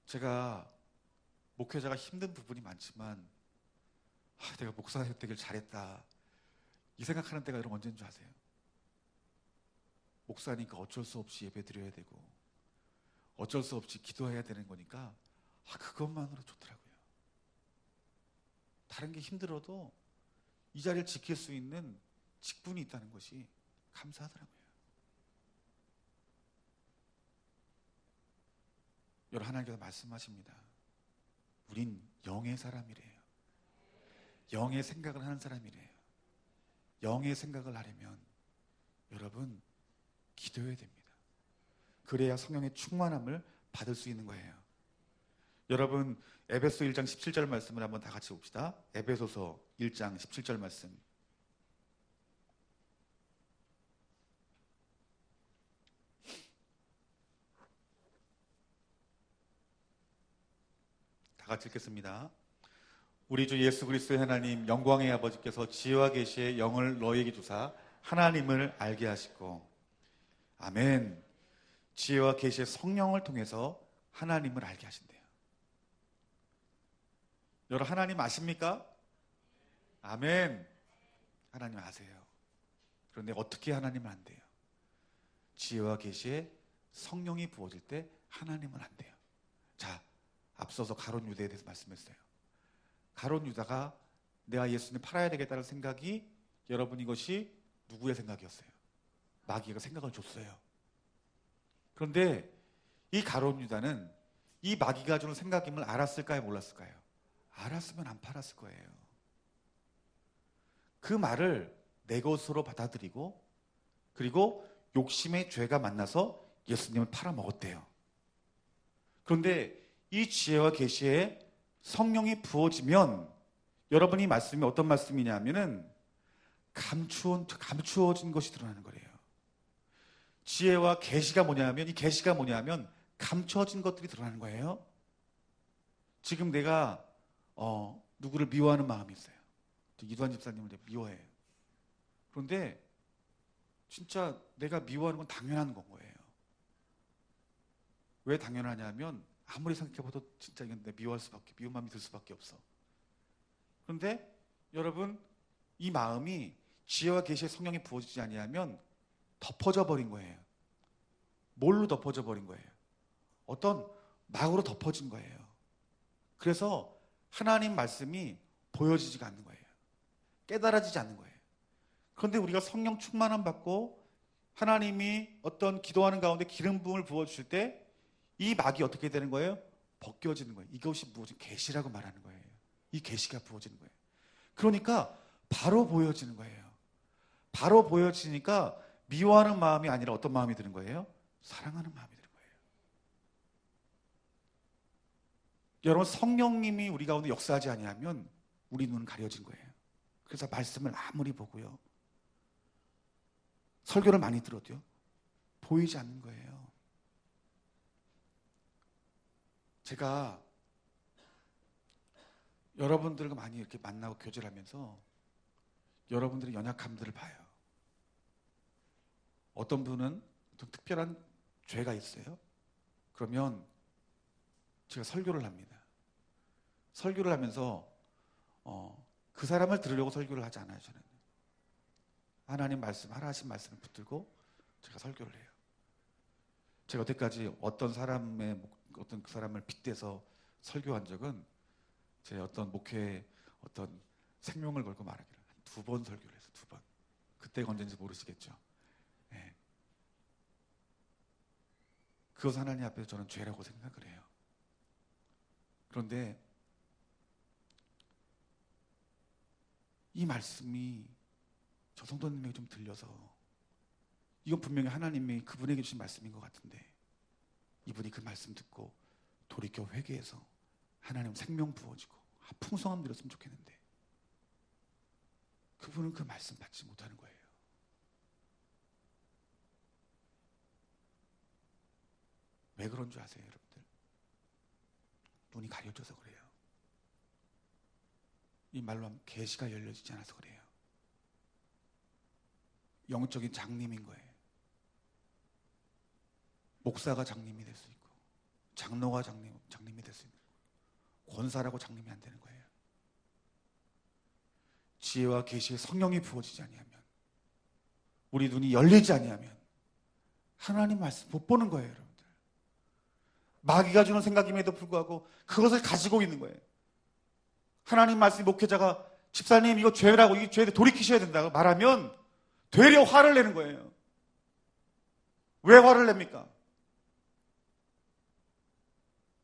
제가 목회자가 힘든 부분이 많지만 내가 목사 되길 잘했다 이 생각하는 때가 여러분 언제인 줄 아세요? 목사니까 어쩔 수 없이 예배 드려야 되고 어쩔 수 없이 기도해야 되는 거니까 그것만으로 좋더라고요. 다른 게 힘들어도 이 자리를 지킬 수 있는 직분이 있다는 것이 감사하더라고요. 여러분, 하나님께서 말씀하십니다. 우린 영의 사람이래요. 영의 생각을 하는 사람이래요. 영의 생각을 하려면 여러분 기도해야 됩니다. 그래야 성령의 충만함을 받을 수 있는 거예요. 여러분 에베소 1장 17절 말씀을 한번 다 같이 봅시다. 에베소서 1장 17절 말씀. 다 같이 읽겠습니다. 우리 주 예수 그리스도의 하나님 영광의 아버지께서 지혜와 계시의 영을 너희에게 주사 하나님을 알게 하시고, 아멘. 지혜와 계시의 성령을 통해서 하나님을 알게 하신대요. 여러분 하나님 아십니까? 아멘. 하나님 아세요. 그런데 어떻게 하나님을 안돼요? 지혜와 계시의 성령이 부어질 때 하나님을 안돼요. 자, 앞서서 가룟 유다에 대해서 말씀했어요. 가룟 유다가 내가 예수님 팔아야 되겠다는 생각이, 여러분 이것이 누구의 생각이었어요? 마귀가 생각을 줬어요. 그런데 이 가룟 유다는 이 마귀가 주는 생각임을 알았을까요? 몰랐을까요? 알았으면 안 팔았을 거예요. 그 말을 내 것으로 받아들이고, 그리고 욕심의 죄가 만나서 예수님을 팔아먹었대요. 그런데 이 지혜와 계시에 성령이 부어지면, 여러분 이 말씀이 어떤 말씀이냐면은 감추어진 것이 드러나는 거예요. 지혜와 계시가 뭐냐면, 이 계시가 뭐냐면 감춰진 것들이 드러나는 거예요. 지금 내가 누구를 미워하는 마음이 있어요. 이두환 집사님을 미워해요. 그런데 진짜 내가 미워하는 건 당연한 건 거예요. 왜 당연하냐면 아무리 생각해봐도 진짜 이건 내 미워할 수밖에, 미운 마음이 들 수밖에 없어. 그런데 여러분 이 마음이 지혜와 계시의 성령이 부어지지 아니하면 덮어져 버린 거예요. 뭘로 덮어져 버린 거예요? 어떤 막으로 덮어진 거예요. 그래서 하나님 말씀이 보여지지가 않는 거예요. 깨달아지지 않는 거예요. 그런데 우리가 성령 충만함 받고 하나님이 어떤 기도하는 가운데 기름 부음을 부어주실 때 이 막이 어떻게 되는 거예요? 벗겨지는 거예요. 이것이 부어진 계시라고 말하는 거예요. 이 계시가 부어지는 거예요. 그러니까 바로 보여지는 거예요. 바로 보여지니까 미워하는 마음이 아니라 어떤 마음이 드는 거예요? 사랑하는 마음이 드는 거예요. 여러분 성령님이 우리 가운데 역사하지 아니하면 우리 눈은 가려진 거예요. 그래서 말씀을 아무리 보고요, 설교를 많이 들어도요, 보이지 않는 거예요. 제가 여러분들과 많이 이렇게 만나고 교제를 하면서 여러분들의 연약함들을 봐요. 어떤 분은 좀 특별한 죄가 있어요. 그러면 제가 설교를 합니다. 설교를 하면서 그 사람을 들으려고 설교를 하지 않아요. 저는 하나님 말씀, 하나님 말씀을 붙들고 제가 설교를 해요. 제가 여태까지 어떤 그 사람을 빗대서 설교한 적은, 제 어떤 목회에 어떤 생명을 걸고 말하기를 2번 설교를 했어요. 2번. 그때가 언제인지 모르시겠죠. 네. 그것은 하나님 앞에서 저는 죄라고 생각을 해요. 그런데 이 말씀이 저 성도님에게 좀 들려서, 이건 분명히 하나님이 그분에게 주신 말씀인 것 같은데, 이분이 그 말씀 듣고 돌이켜 회개해서 하나님 생명 부어지고 풍성함 누렸으면 좋겠는데 그분은 그 말씀 받지 못하는 거예요. 왜 그런 줄 아세요, 여러분들? 눈이 가려져서 그래요. 이 말로 하면 계시가 열려지지 않아서 그래요. 영적인 장님인 거예요. 목사가 장님이 될 수 있고, 장로가 장님이 될 수 있는 거예요. 권사라고 장님이 안 되는 거예요. 지혜와 계시의 성령이 부어지지 아니하면, 우리 눈이 열리지 아니하면 하나님 말씀 못 보는 거예요, 여러분들. 마귀가 주는 생각임에도 불구하고 그것을 가지고 있는 거예요. 하나님 말씀 목회자가 집사님 이거 죄라고, 이 죄에 돌이키셔야 된다고 말하면 되려 화를 내는 거예요. 왜 화를 냅니까?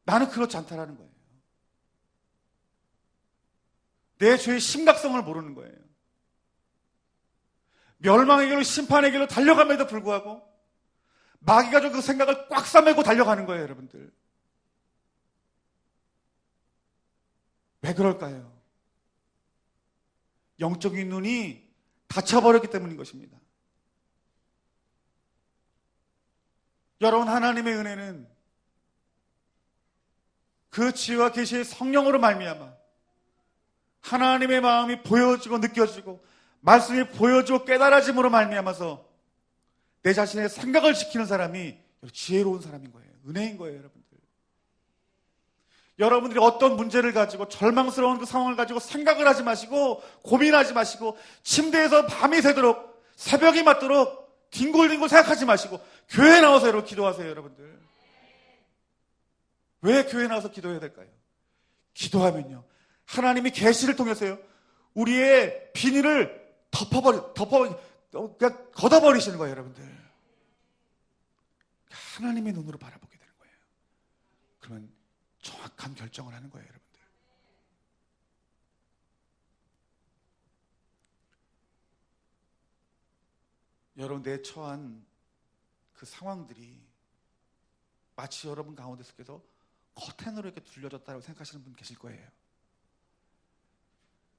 나는 그렇지 않다라는 거예요. 내 죄의 심각성을 모르는 거예요. 멸망의 길로 심판의 길로 달려감에도 불구하고 마귀가 좀 그 생각을 꽉 싸매고 달려가는 거예요, 여러분들. 왜 그럴까요? 영적인 눈이 닫혀버렸기 때문인 것입니다. 여러분, 하나님의 은혜는 그 지혜와 계시의 성령으로 말미암아 하나님의 마음이 보여지고 느껴지고 말씀이 보여지고 깨달아짐으로 말미암아서 내 자신의 생각을 지키는 사람이 지혜로운 사람인 거예요. 은혜인 거예요, 여러분들. 여러분들이 어떤 문제를 가지고 절망스러운 그 상황을 가지고 생각을 하지 마시고 고민하지 마시고 침대에서 밤이 새도록 새벽이 맞도록 뒹굴뒹굴 생각하지 마시고 교회에 나와서 여러분 기도하세요, 여러분들. 왜 교회에 나와서 기도해야 될까요? 기도하면요, 하나님이 계시를 통해서요, 우리의 비닐을 그냥 걷어버리시는 거예요, 여러분들. 하나님의 눈으로 바라보게 되는 거예요. 그러면 정확한 결정을 하는 거예요, 여러분들. 여러분, 내 처한 그 상황들이 마치 여러분 가운데서께서 커튼으로 이렇게 둘려졌다고 생각하시는 분 계실 거예요.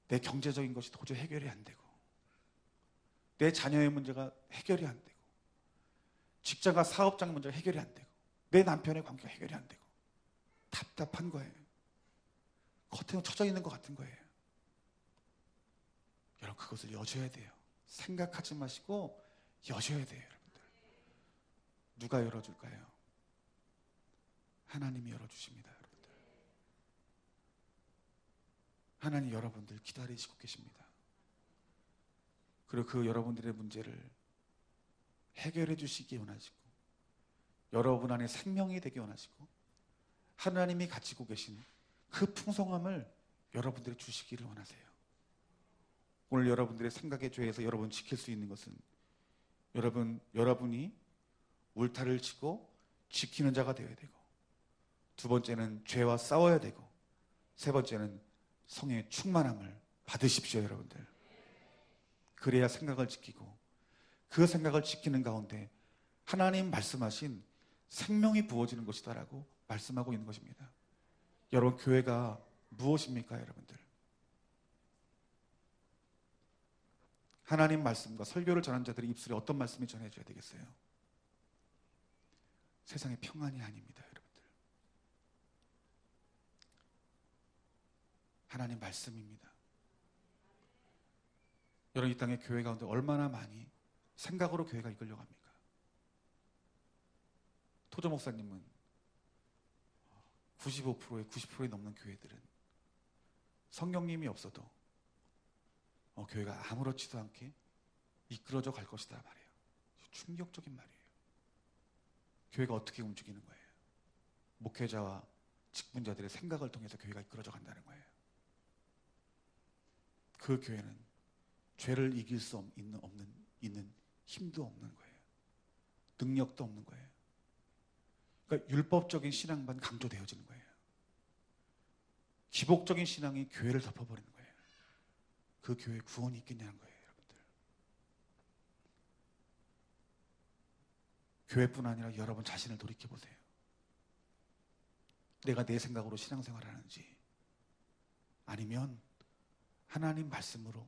내 경제적인 것이 도저히 해결이 안 되고, 내 자녀의 문제가 해결이 안 되고, 직장과 사업장 문제가 해결이 안 되고, 내 남편의 관계가 해결이 안 되고, 답답한 거예요. 커튼이 쳐져 있는 것 같은 거예요. 여러분, 그것을 여셔야 돼요. 생각하지 마시고 여셔야 돼요, 여러분들. 누가 열어줄까요? 하나님이 열어주십니다, 여러분들. 하나님 여러분들 기다리시고 계십니다. 그리고 그 여러분들의 문제를 해결해 주시기 원하시고, 여러분 안에 생명이 되기 원하시고, 하나님이 가지고 계신 그 풍성함을 여러분들이 주시기를 원하세요. 오늘 여러분들의 생각의 죄에서 여러분 지킬 수 있는 것은 여러분이 울타리를 치고 지키는 자가 되어야 되고, 두 번째는 죄와 싸워야 되고, 세 번째는 성령의 충만함을 받으십시오, 여러분들. 그래야 생각을 지키고, 그 생각을 지키는 가운데 하나님 말씀하신 생명이 부어지는 것이다라고 말씀하고 있는 것입니다. 여러분, 교회가 무엇입니까, 여러분들? 하나님 말씀과 설교를 전하는 자들의 입술에 어떤 말씀이 전해져야 되겠어요? 세상의 평안이 아닙니다, 여러분들. 하나님 말씀입니다. 여러분, 이 땅의 교회 가운데 얼마나 많이 생각으로 교회가 이끌려갑니까? 토조 목사님은 95%에 90%에 넘는 교회들은 성령님이 없어도 교회가 아무렇지도 않게 이끌어져 갈 것이다 말이에요. 충격적인 말이에요. 교회가 어떻게 움직이는 거예요? 목회자와 직분자들의 생각을 통해서 교회가 이끌어져 간다는 거예요. 그 교회는 죄를 이길 수 있는 힘도 없는 거예요. 능력도 없는 거예요. 그러니까 율법적인 신앙만 강조되어지는 거예요. 기복적인 신앙이 교회를 덮어버리는 거예요. 그 교회에 구원이 있겠냐는 거예요, 여러분들. 교회뿐 아니라 여러분 자신을 돌이켜보세요. 내가 내 생각으로 신앙생활을 하는지, 아니면 하나님 말씀으로,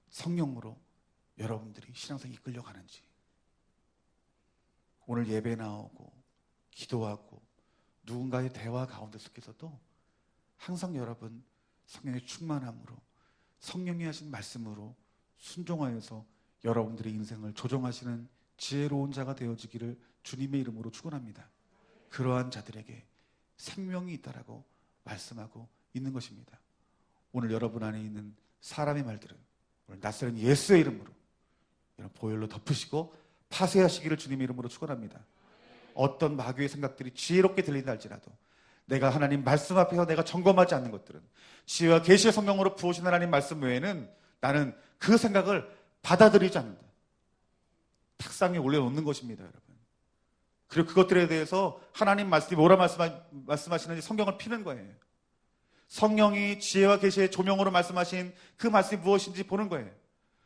성령으로 여러분들이 신앙생활에 이끌려가는지. 오늘 예배 나오고 기도하고 누군가의 대화 가운데 속에서도 항상 여러분 성령의 충만함으로, 성령이 하신 말씀으로 순종하여서 여러분들의 인생을 조정하시는 지혜로운 자가 되어지기를 주님의 이름으로 축원합니다. 그러한 자들에게 생명이 있다라고 말씀하고 있는 것입니다. 오늘 여러분 안에 있는 사람의 말들은 오늘 낯선 예수의 이름으로 여러분 보혈로 덮으시고 파쇄하시기를 주님의 이름으로 축원합니다. 어떤 마귀의 생각들이 지혜롭게 들린다 할지라도 내가 하나님 말씀 앞에서 내가 점검하지 않는 것들은, 지혜와 계시의 성령으로 부으신 하나님 말씀 외에는 나는 그 생각을 받아들이지 않는다. 탁상에 올려놓는 것입니다, 여러분. 그리고 그것들에 대해서 하나님 말씀이 뭐라 말씀하시는지 성경을 피는 거예요. 성령이 지혜와 계시의 조명으로 말씀하신 그 말씀이 무엇인지 보는 거예요.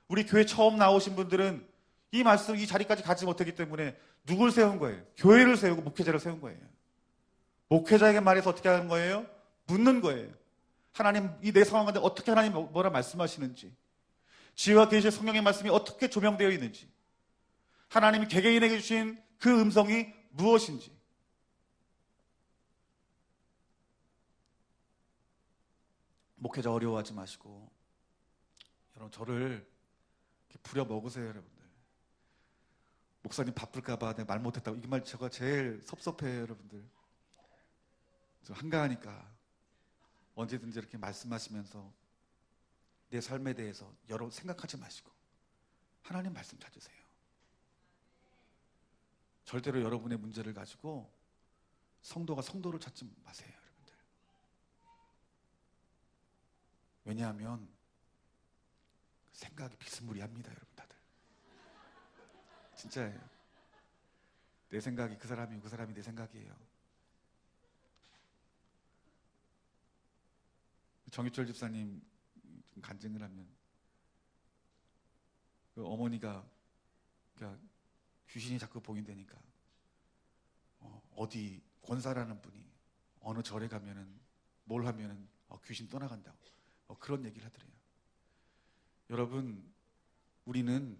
우리 교회 처음 나오신 분들은 이 말씀, 이 자리까지 가지 못했기 때문에 누굴 세운 거예요? 교회를 세우고 목회자를 세운 거예요. 목회자에게 말해서 어떻게 하는 거예요? 묻는 거예요. 하나님, 이 내 상황 가운데 어떻게 하나님 뭐라 말씀하시는지, 지혜와 계시의 성령의 말씀이 어떻게 조명되어 있는지, 하나님이 개개인에게 주신 그 음성이 무엇인지. 목회자 어려워하지 마시고 여러분 저를 이렇게 부려 먹으세요. 여러분들 목사님 바쁠까봐 내가 말 못했다고, 이 말 제가 제일 섭섭해요. 여러분들 저 한가하니까 언제든지 이렇게 말씀하시면서 내 삶에 대해서 여러 생각하지 마시고 하나님 말씀 찾으세요. 절대로 여러분의 문제를 가지고 성도가 성도를 찾지 마세요. 여러분들 왜냐하면 생각이 비스무리합니다. 여러분 다들 진짜예요. 내 생각이 그 사람이고 그 사람이 내 생각이에요. 정유철 집사님 좀 간증을 하면 그 어머니가 그러니까 귀신이 자꾸 보인다니까 어디 권사라는 분이 어느 절에 가면은 뭘 하면은 귀신 떠나간다고 그런 얘기를 하더래요. 여러분 우리는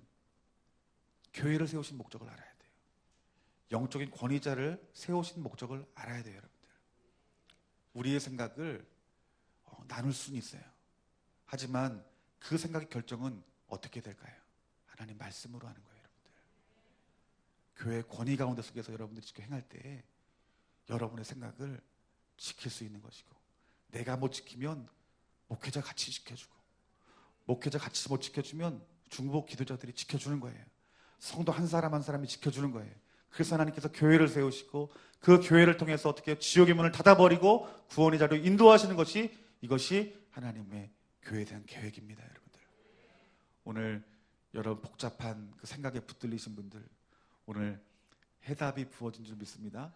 교회를 세우신 목적을 알아야 돼요. 영적인 권위자를 세우신 목적을 알아야 돼요. 여러분들 우리의 생각을 나눌 수는 있어요. 하지만 그 생각의 결정은 어떻게 될까요? 하나님 말씀으로 하는 거예요. 여러분들 교회 권위 가운데 속에서 여러분들이 지켜 행할 때 여러분의 생각을 지킬 수 있는 것이고, 내가 못 지키면 목회자 같이 지켜주고, 목회자 같이 못 지켜주면 중보 기도자들이 지켜주는 거예요. 성도 한 사람 한 사람이 지켜주는 거예요. 그래서 하나님께서 교회를 세우시고 그 교회를 통해서 어떻게 지옥의 문을 닫아버리고 구원의 자리로 인도하시는 것이, 이것이 하나님의 교회에 대한 계획입니다. 여러분들 오늘 여러분 복잡한 그 생각에 붙들리신 분들 오늘 해답이 부어진 줄 믿습니다.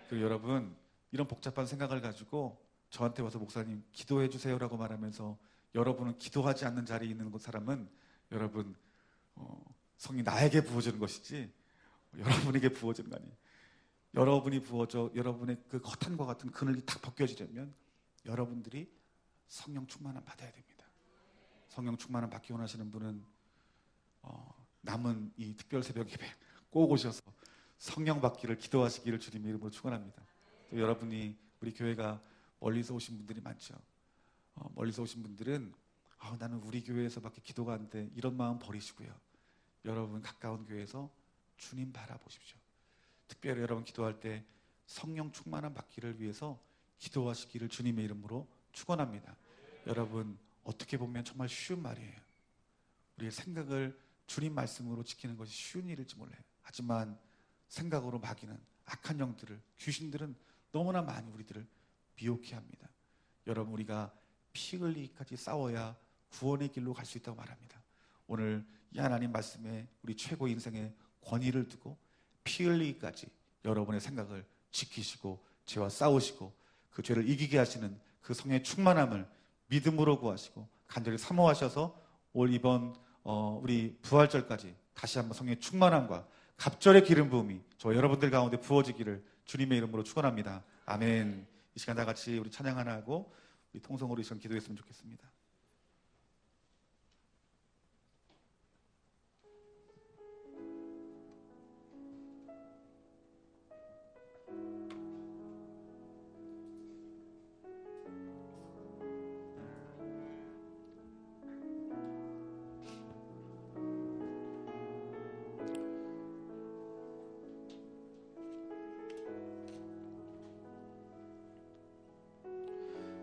그리고 여러분 이런 복잡한 생각을 가지고 저한테 와서 목사님 기도해 주세요라고 말하면서 여러분은 기도하지 않는 자리에 있는 사람은 여러분 성이 나에게 부어지는 것이지 여러분에게 부어지는 거 아니에요. 여러분이 부어져 여러분의 그 거탄과 같은 그늘이 탁 벗겨지려면 여러분들이 성령 충만함 받아야 됩니다. 성령 충만함 받기 원하시는 분은 남은 이 특별 새벽 예배 꼭 오셔서 성령 받기를 기도하시기를 주님의 이름으로 축원합니다. 또 여러분이 우리 교회가 멀리서 오신 분들이 많죠. 멀리서 오신 분들은 나는 우리 교회에서밖에 기도가 안 돼, 이런 마음 버리시고요. 여러분 가까운 교회에서 주님 바라보십시오. 특별히 여러분 기도할 때 성령 충만함 받기를 위해서 기도하시기를 주님의 이름으로 축원합니다. 여러분 어떻게 보면 정말 쉬운 말이에요. 우리의 생각을 주님 말씀으로 지키는 것이 쉬운 일일지 몰라요. 하지만 생각으로 마귀는 악한 영들을, 귀신들은 너무나 많이 우리들을 미혹해 합니다. 여러분 우리가 피 흘리기까지 싸워야 구원의 길로 갈 수 있다고 말합니다. 오늘 이 하나님 말씀에 우리 최고 인생의 권위를 두고 피 흘리기까지 여러분의 생각을 지키시고 죄와 싸우시고 그 죄를 이기게 하시는 그 성령의 충만함을 믿음으로 구하시고 간절히 사모하셔서 올 이번 우리 부활절까지 다시 한번 성령의 충만함과 갑절의 기름 부음이 저 여러분들 가운데 부어지기를 주님의 이름으로 축원합니다. 아멘. 이 시간 다 같이 우리 찬양 하나 하고 우리 통성으로 이 시간 기도했으면 좋겠습니다.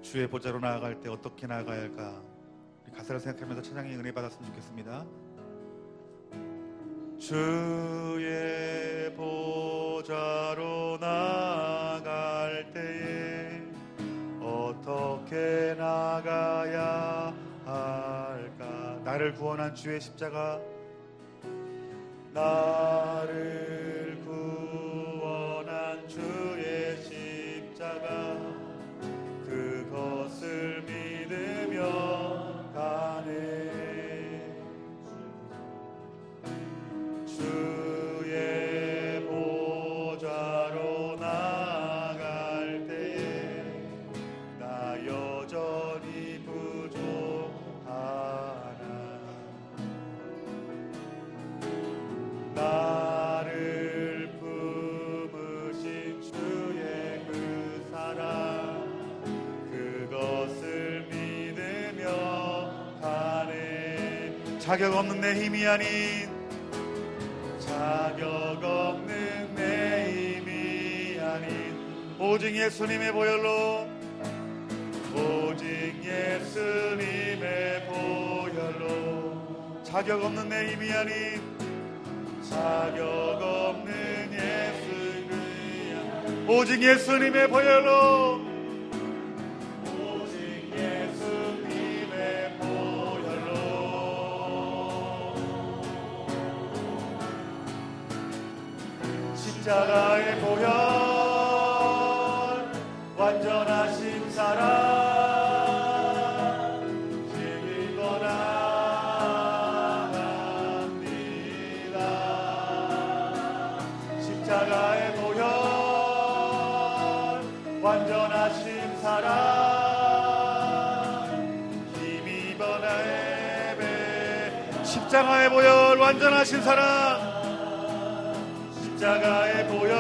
주의 보좌로 나아갈 때 어떻게 나아가야 할까? 우리 가사를 생각하면서 찬양의 은혜 받았으면 좋겠습니다. 주의 보좌로 나아갈 때에 어떻게 나가야 할까? 나를 구원한 주의 십자가, 나를 구원한 주의 십자가, 그것을 자격 없는 내 힘이 아닌, 자격 없는 내 힘이 아닌 오직 예수님의 보혈로, 오직 예수님의 보혈로, 자격 없는 내 힘이 아닌, 자격 없는 예수님의, 오직 예수님의 보혈로, 오직 예수님의 보혈로, 십자가의 보혈, 완전하신 사랑, 십자가의 보혈, 완전하신 사랑, 힘입어 나의 배. 십자가의 보혈, 완전하신 사랑, 십자가의 보혈,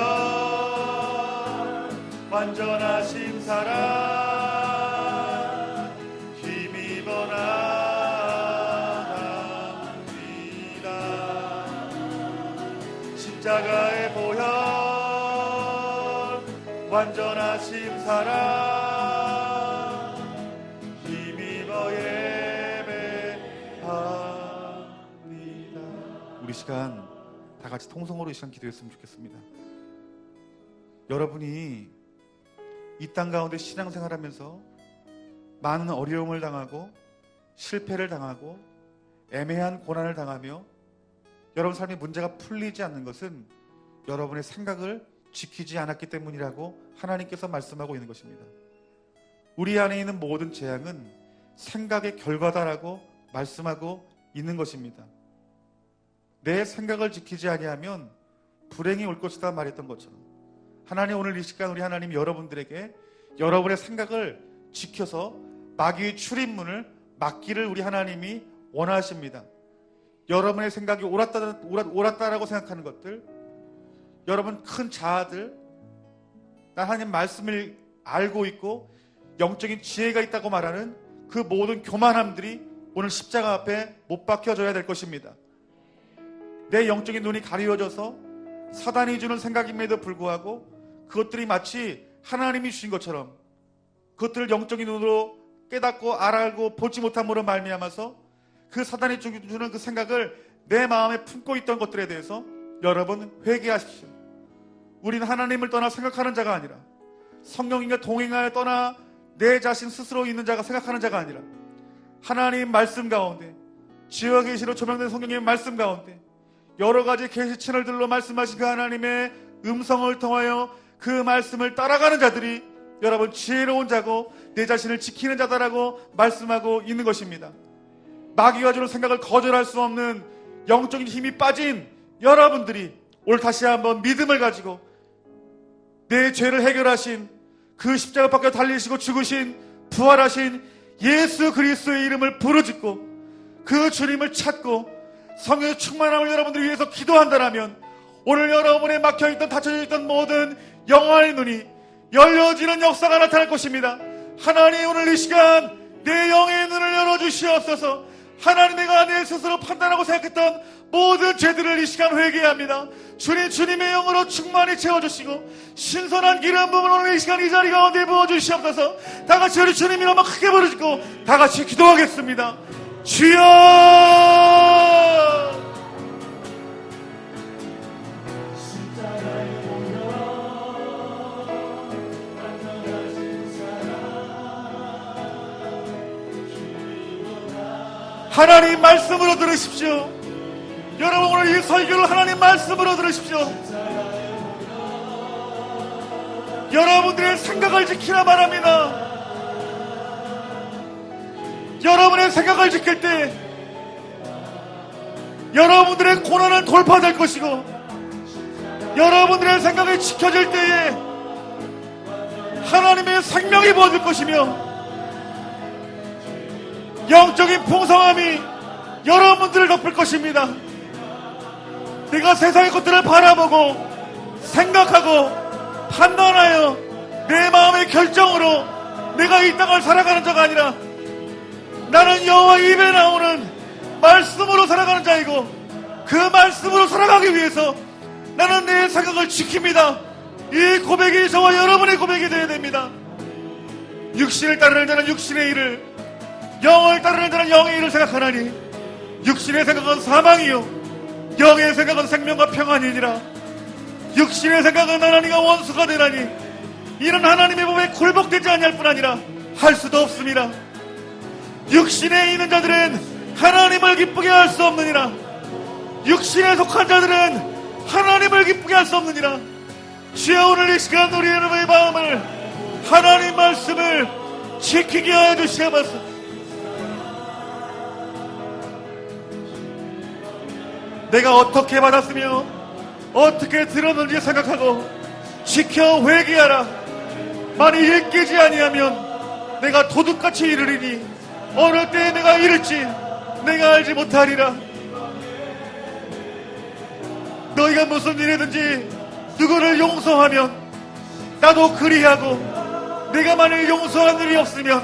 완전하신 사랑, 힘입어 나갑니다. 십자가의 보혈, 완전하신 사랑, 힘입어 예배합니다. 우리 시간 다 같이 통성으로 이 시간 기도했으면 좋겠습니다. 여러분이 이 땅 가운데 신앙생활하면서 많은 어려움을 당하고 실패를 당하고 애매한 고난을 당하며 여러분 삶의 문제가 풀리지 않는 것은 여러분의 생각을 지키지 않았기 때문이라고 하나님께서 말씀하고 있는 것입니다. 우리 안에 있는 모든 재앙은 생각의 결과다라고 말씀하고 있는 것입니다. 내 생각을 지키지 아니하면 불행이 올 것이다 말했던 것처럼, 하나님 오늘 이 시간 우리 하나님 여러분들에게 여러분의 생각을 지켜서 마귀의 출입문을 막기를 우리 하나님이 원하십니다. 여러분의 생각이 옳았다라고 생각하는 것들, 여러분 큰 자아들, 나 하나님 말씀을 알고 있고 영적인 지혜가 있다고 말하는 그 모든 교만함들이 오늘 십자가 앞에 못 박혀져야 될 것입니다. 내 영적인 눈이 가리워져서 사단이 주는 생각임에도 불구하고 그것들이 마치 하나님이 주신 것처럼 그것들을 영적인 눈으로 깨닫고 알고 보지 못함으로 말미암아서 그 사단이 주는 그 생각을 내 마음에 품고 있던 것들에 대해서 여러분 회개하십시오. 우리는 하나님을 떠나 생각하는 자가 아니라, 성령님과 동행하여 떠나 내 자신 스스로 있는 자가 생각하는 자가 아니라, 하나님 말씀 가운데, 지혜와 계시로 조명된 성령님의 말씀 가운데 여러 가지 계시 채널들로 말씀하신 그 하나님의 음성을 통하여 그 말씀을 따라가는 자들이 여러분 지혜로운 자고 내 자신을 지키는 자다라고 말씀하고 있는 것입니다. 마귀가 주는 생각을 거절할 수 없는 영적인 힘이 빠진 여러분들이 오늘 다시 한번 믿음을 가지고 내 죄를 해결하신 그 십자가 밖에 달리시고 죽으신 부활하신 예수 그리스도의 이름을 부르짖고 그 주님을 찾고 성령의 충만함을 여러분들이 위해서 기도한다라면 오늘 여러분의 막혀있던 닫혀져 있던 모든 영혼의 눈이 열려지는 역사가 나타날 것입니다. 하나님 오늘 이 시간 내 영의 눈을 열어주시옵소서. 하나님 내가 내 스스로 판단하고 생각했던 모든 죄들을 이 시간 회개합니다. 주님의 영으로 충만히 채워주시고 신선한 기름 부음을 오늘 이 시간 이 자리 가운데 부어주시옵소서. 다같이 우리 주님 이름 한번 크게 부르짖고 다같이 기도하겠습니다. 주여! 하나님 말씀으로 들으십시오. 여러분 오늘 이 설교를 하나님 말씀으로 들으십시오. 여러분들의 생각을 지키라 바랍니다. 여러분의 생각을 지킬 때 여러분들의 고난은 돌파될 것이고 여러분들의 생각이 지켜질 때에 하나님의 생명이 부어질 것이며 영적인 풍성함이 여러분들을 덮을 것입니다. 내가 세상의 것들을 바라보고 생각하고 판단하여 내 마음의 결정으로 내가 이 땅을 살아가는 자가 아니라 나는 여호와 입에 나오는 말씀으로 살아가는 자이고 그 말씀으로 살아가기 위해서 나는 내 생각을 지킵니다. 이 고백이 저와 여러분의 고백이 되어야 됩니다. 육신을 따르는 자는 육신의 일을, 영을 따르는 자는 영의 일을 생각하나니 육신의 생각은 사망이요 영의 생각은 생명과 평안이니라. 육신의 생각은 하나님과 원수가 되나니 이는 하나님의 법에 굴복되지 아니할 뿐 아니라 할 수도 없습니다. 육신에 있는 자들은 하나님을 기쁘게 할 수 없느니라. 육신에 속한 자들은 하나님을 기쁘게 할 수 없느니라. 주여, 오늘 이 시간 우리 여러분의 마음을 하나님 말씀을 지키게 하여 주시옵소서. 내가 어떻게 받았으며 어떻게 들었는지 생각하고 지켜 회개하라. 만일 일깨지 아니하면 내가 도둑같이 이르리니 어느 때에 내가 이를지 내가 알지 못하리라. 너희가 무슨 일이든지 누구를 용서하면 나도 그리하고, 내가 만일 용서한 일이 없으면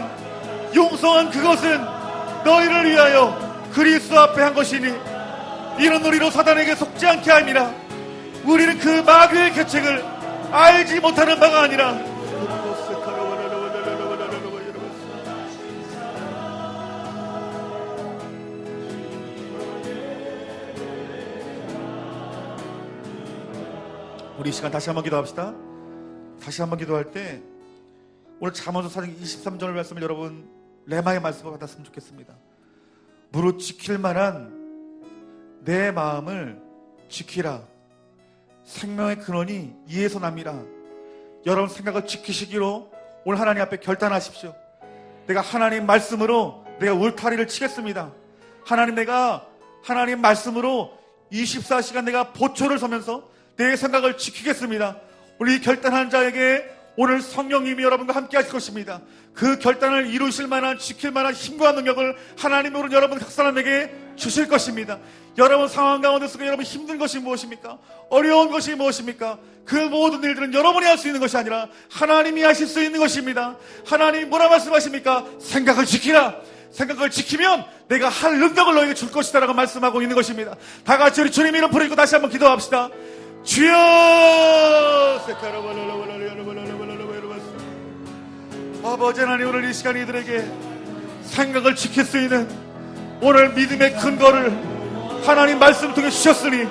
용서한 그것은 너희를 위하여 그리스도 앞에 한 것이니 이런 우리로 사단에게 속지 않게 함이라. 우리는 그 마귀의 계책을 알지 못하는 바가 아니라 우리 이 시간 다시 한번 기도합시다. 다시 한번 기도할 때 오늘 잠언서 4장 23절 말씀을 여러분 레마의 말씀을 받았으면 좋겠습니다. 무릇 지킬 만한 내 마음을 지키라. 생명의 근원이 이에서 납니다. 여러분 생각을 지키시기로 오늘 하나님 앞에 결단하십시오. 내가 하나님 말씀으로 내가 울타리를 치겠습니다. 내가 하나님 말씀으로 24시간 내가 보초를 서면서 내 생각을 지키겠습니다. 우리 결단한 자에게 오늘 성령님이 여러분과 함께 하실 것입니다. 그 결단을 이루실 만한, 지킬 만한 힘과 능력을 하나님으로 여러분 각 사람에게 주실 것입니다. 여러분 상황 가운데 속에 여러분 힘든 것이 무엇입니까? 어려운 것이 무엇입니까? 그 모든 일들은 여러분이 할 수 있는 것이 아니라 하나님이 하실 수 있는 것입니다. 하나님이 뭐라 말씀하십니까? 생각을 지키라. 생각을 지키면 내가 할 능력을 너에게 줄 것이다 라고 말씀하고 있는 것입니다. 다 같이 우리 주님 이름 부르고 다시 한번 기도합시다. 주여, 아버지 하나님, 오늘 이 시간 이들에게 생각을 지킬 수 있는 오늘 믿음의 근거를 하나님 말씀 통해 주셨으니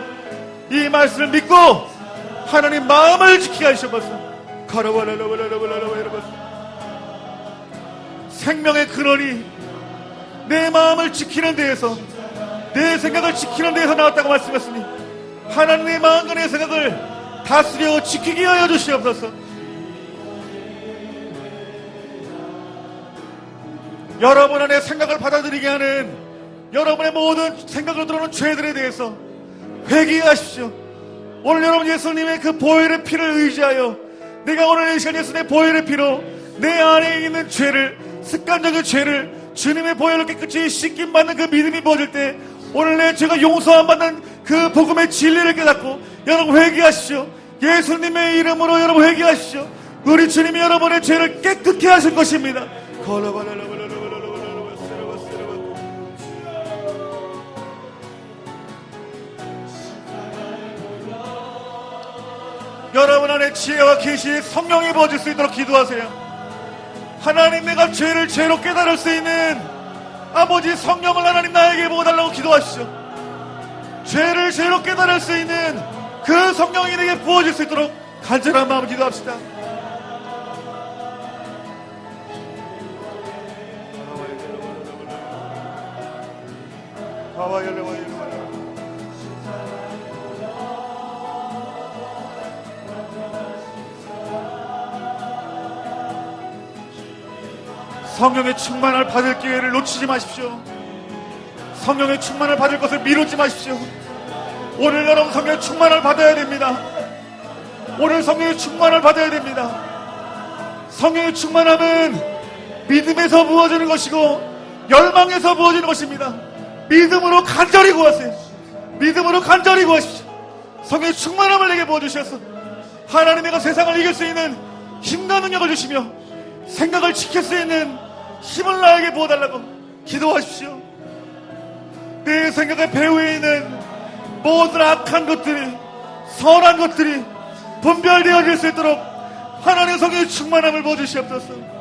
이 말씀을 믿고 하나님 마음을 지키게 하시옵소서. 생명의 근원이 내 마음을 지키는 데에서, 내 생각을 지키는 데에서 나왔다고 말씀했으니 하나님의 마음과 내 생각을 다스려 지키게 하여 주시옵소서. 여러분 안에 생각을 받아들이게 하는 여러분의 모든 생각으로 들어오는 죄들에 대해서 회개하십시오. 오늘 여러분 예수님의 그 보혈의 피를 의지하여 내가 오늘 이 시간 예수님의 보혈의 피로 내 안에 있는 죄를, 습관적인 죄를 주님의 보혈로 깨끗이 씻김 받는 그 믿음이 부어질 때 오늘 내 죄가 용서함 받는 그 복음의 진리를 깨닫고 여러분 회개하십시오. 예수님의 이름으로 여러분 회개하십시오. 우리 주님이 여러분의 죄를 깨끗게 하실 것입니다. 여러분 안에 지혜와 계시의 성령이 부어질 수 있도록 기도하세요. 하나님, 내가 죄를 죄로 깨달을 수 있는 아버지 성령을 하나님 나에게 부어달라고 기도하시죠. 죄를 죄로 깨달을 수 있는 그 성령이 내게 부어질 수 있도록 간절한 마음으로 기도합시다. 성령의 충만을 받을 기회를 놓치지 마십시오. 성령의 충만을 받을 것을 미루지 마십시오. 오늘 여러분 성령의 충만을 받아야 됩니다. 오늘 성령의 충만을 받아야 됩니다. 성령의 충만함은 믿음에서 부어지는 것이고 열망에서 부어지는 것입니다. 믿음으로 간절히 구하세요. 믿음으로 간절히 구하십시오. 성령의 충만함을 내게 부어주셔서 하나님, 내가 세상을 이길 수 있는 힘과 능력을 주시며 생각을 지킬 수 있는 힘을 나에게 부어달라고 기도하십시오. 내 생각의 배후에 있는 모든 악한 것들이, 선한 것들이 분별되어질 수 있도록 하나님의 성령의 충만함을 부어주시옵소서.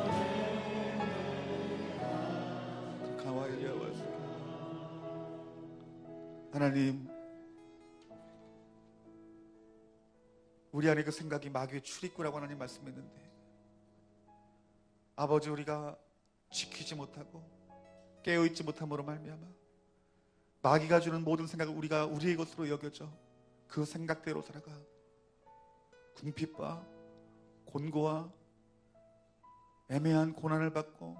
하나님, 우리 안에 그 생각이 마귀의 출입구라고 하나님 말씀했는데, 아버지, 우리가 지키지 못하고 깨어있지 못함으로 말미암아 마귀가 주는 모든 생각을 우리가 우리의 것으로 여겨져 그 생각대로 살아가 궁핍과 곤고와 애매한 고난을 받고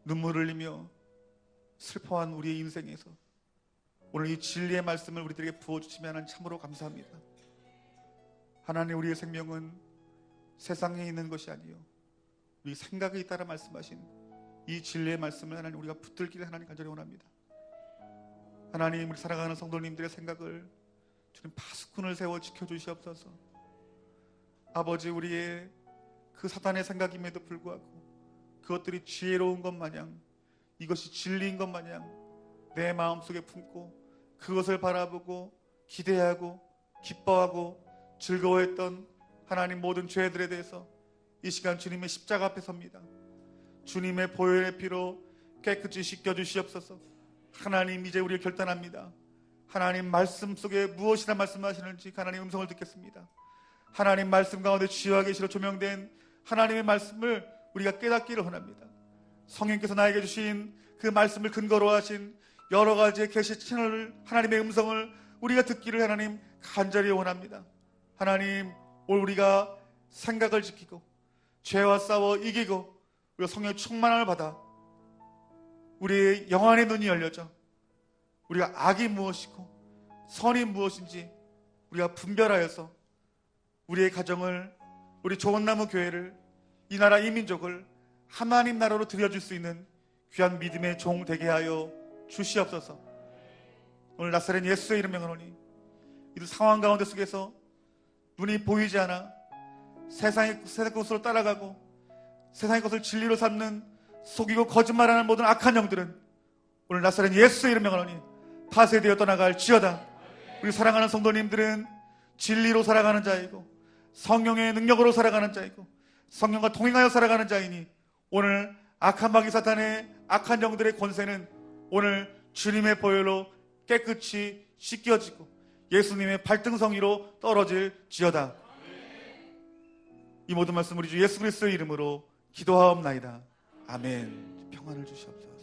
눈물을 흘리며 슬퍼한 우리의 인생에서 오늘 이 진리의 말씀을 우리들에게 부어주시면 참으로 감사합니다. 하나님, 우리의 생명은 세상에 있는 것이 아니요 우리 생각에 있다라 말씀하신 이 진리의 말씀을 하나님 우리가 붙들기를 하나님 간절히 원합니다. 하나님, 우리 살아가는 성도님들의 생각을 주님 파수꾼을 세워 지켜주시옵소서. 아버지, 우리의 그 사단의 생각임에도 불구하고 그것들이 지혜로운 것 마냥, 이것이 진리인 것 마냥 내 마음속에 품고 그것을 바라보고 기대하고 기뻐하고 즐거워했던 하나님 모든 죄들에 대해서 이 시간 주님의 십자가 앞에 섭니다. 주님의 보혈의 피로 깨끗이 씻겨주시옵소서. 하나님, 이제 우리를 결단합니다. 하나님 말씀 속에 무엇이나 말씀하시는지 하나님 음성을 듣겠습니다. 하나님 말씀 가운데 지혜와 계시로 조명된 하나님의 말씀을 우리가 깨닫기를 원합니다. 성령께서 나에게 주신 그 말씀을 근거로 하신 여러 가지의 계시 채널을, 하나님의 음성을 우리가 듣기를 하나님 간절히 원합니다. 하나님, 오늘 우리가 생각을 지키고 죄와 싸워 이기고 우리가 성령의 충만함을 받아 우리의 영안의 눈이 열려져 우리가 악이 무엇이고 선이 무엇인지 우리가 분별하여서 우리의 가정을, 우리 좋은나무 교회를, 이 나라 이 민족을 하나님 나라로 들여줄 수 있는 귀한 믿음의 종 되게 하여 주시옵소서. 오늘 나사렛 예수의 이름 명하노니 이 상황 가운데 속에서 눈이 보이지 않아 세상 것으로 따라가고 세상의 것을 진리로 삼는 속이고 거짓말하는 모든 악한 영들은 오늘 나사렛 예수의 이름 명하노니 파쇄되어 떠나갈 지어다. 우리 사랑하는 성도님들은 진리로 살아가는 자이고 성령의 능력으로 살아가는 자이고 성령과 동행하여 살아가는 자이니 오늘 악한 마귀 사탄의 악한 영들의 권세는 오늘 주님의 보혈로 깨끗이 씻겨지고 예수님의 발등성이로 떨어질 지어다. 이 모든 말씀 우리 주 예수 그리스도의 이름으로 기도하옵나이다. 아멘. 평안을 주시옵소서.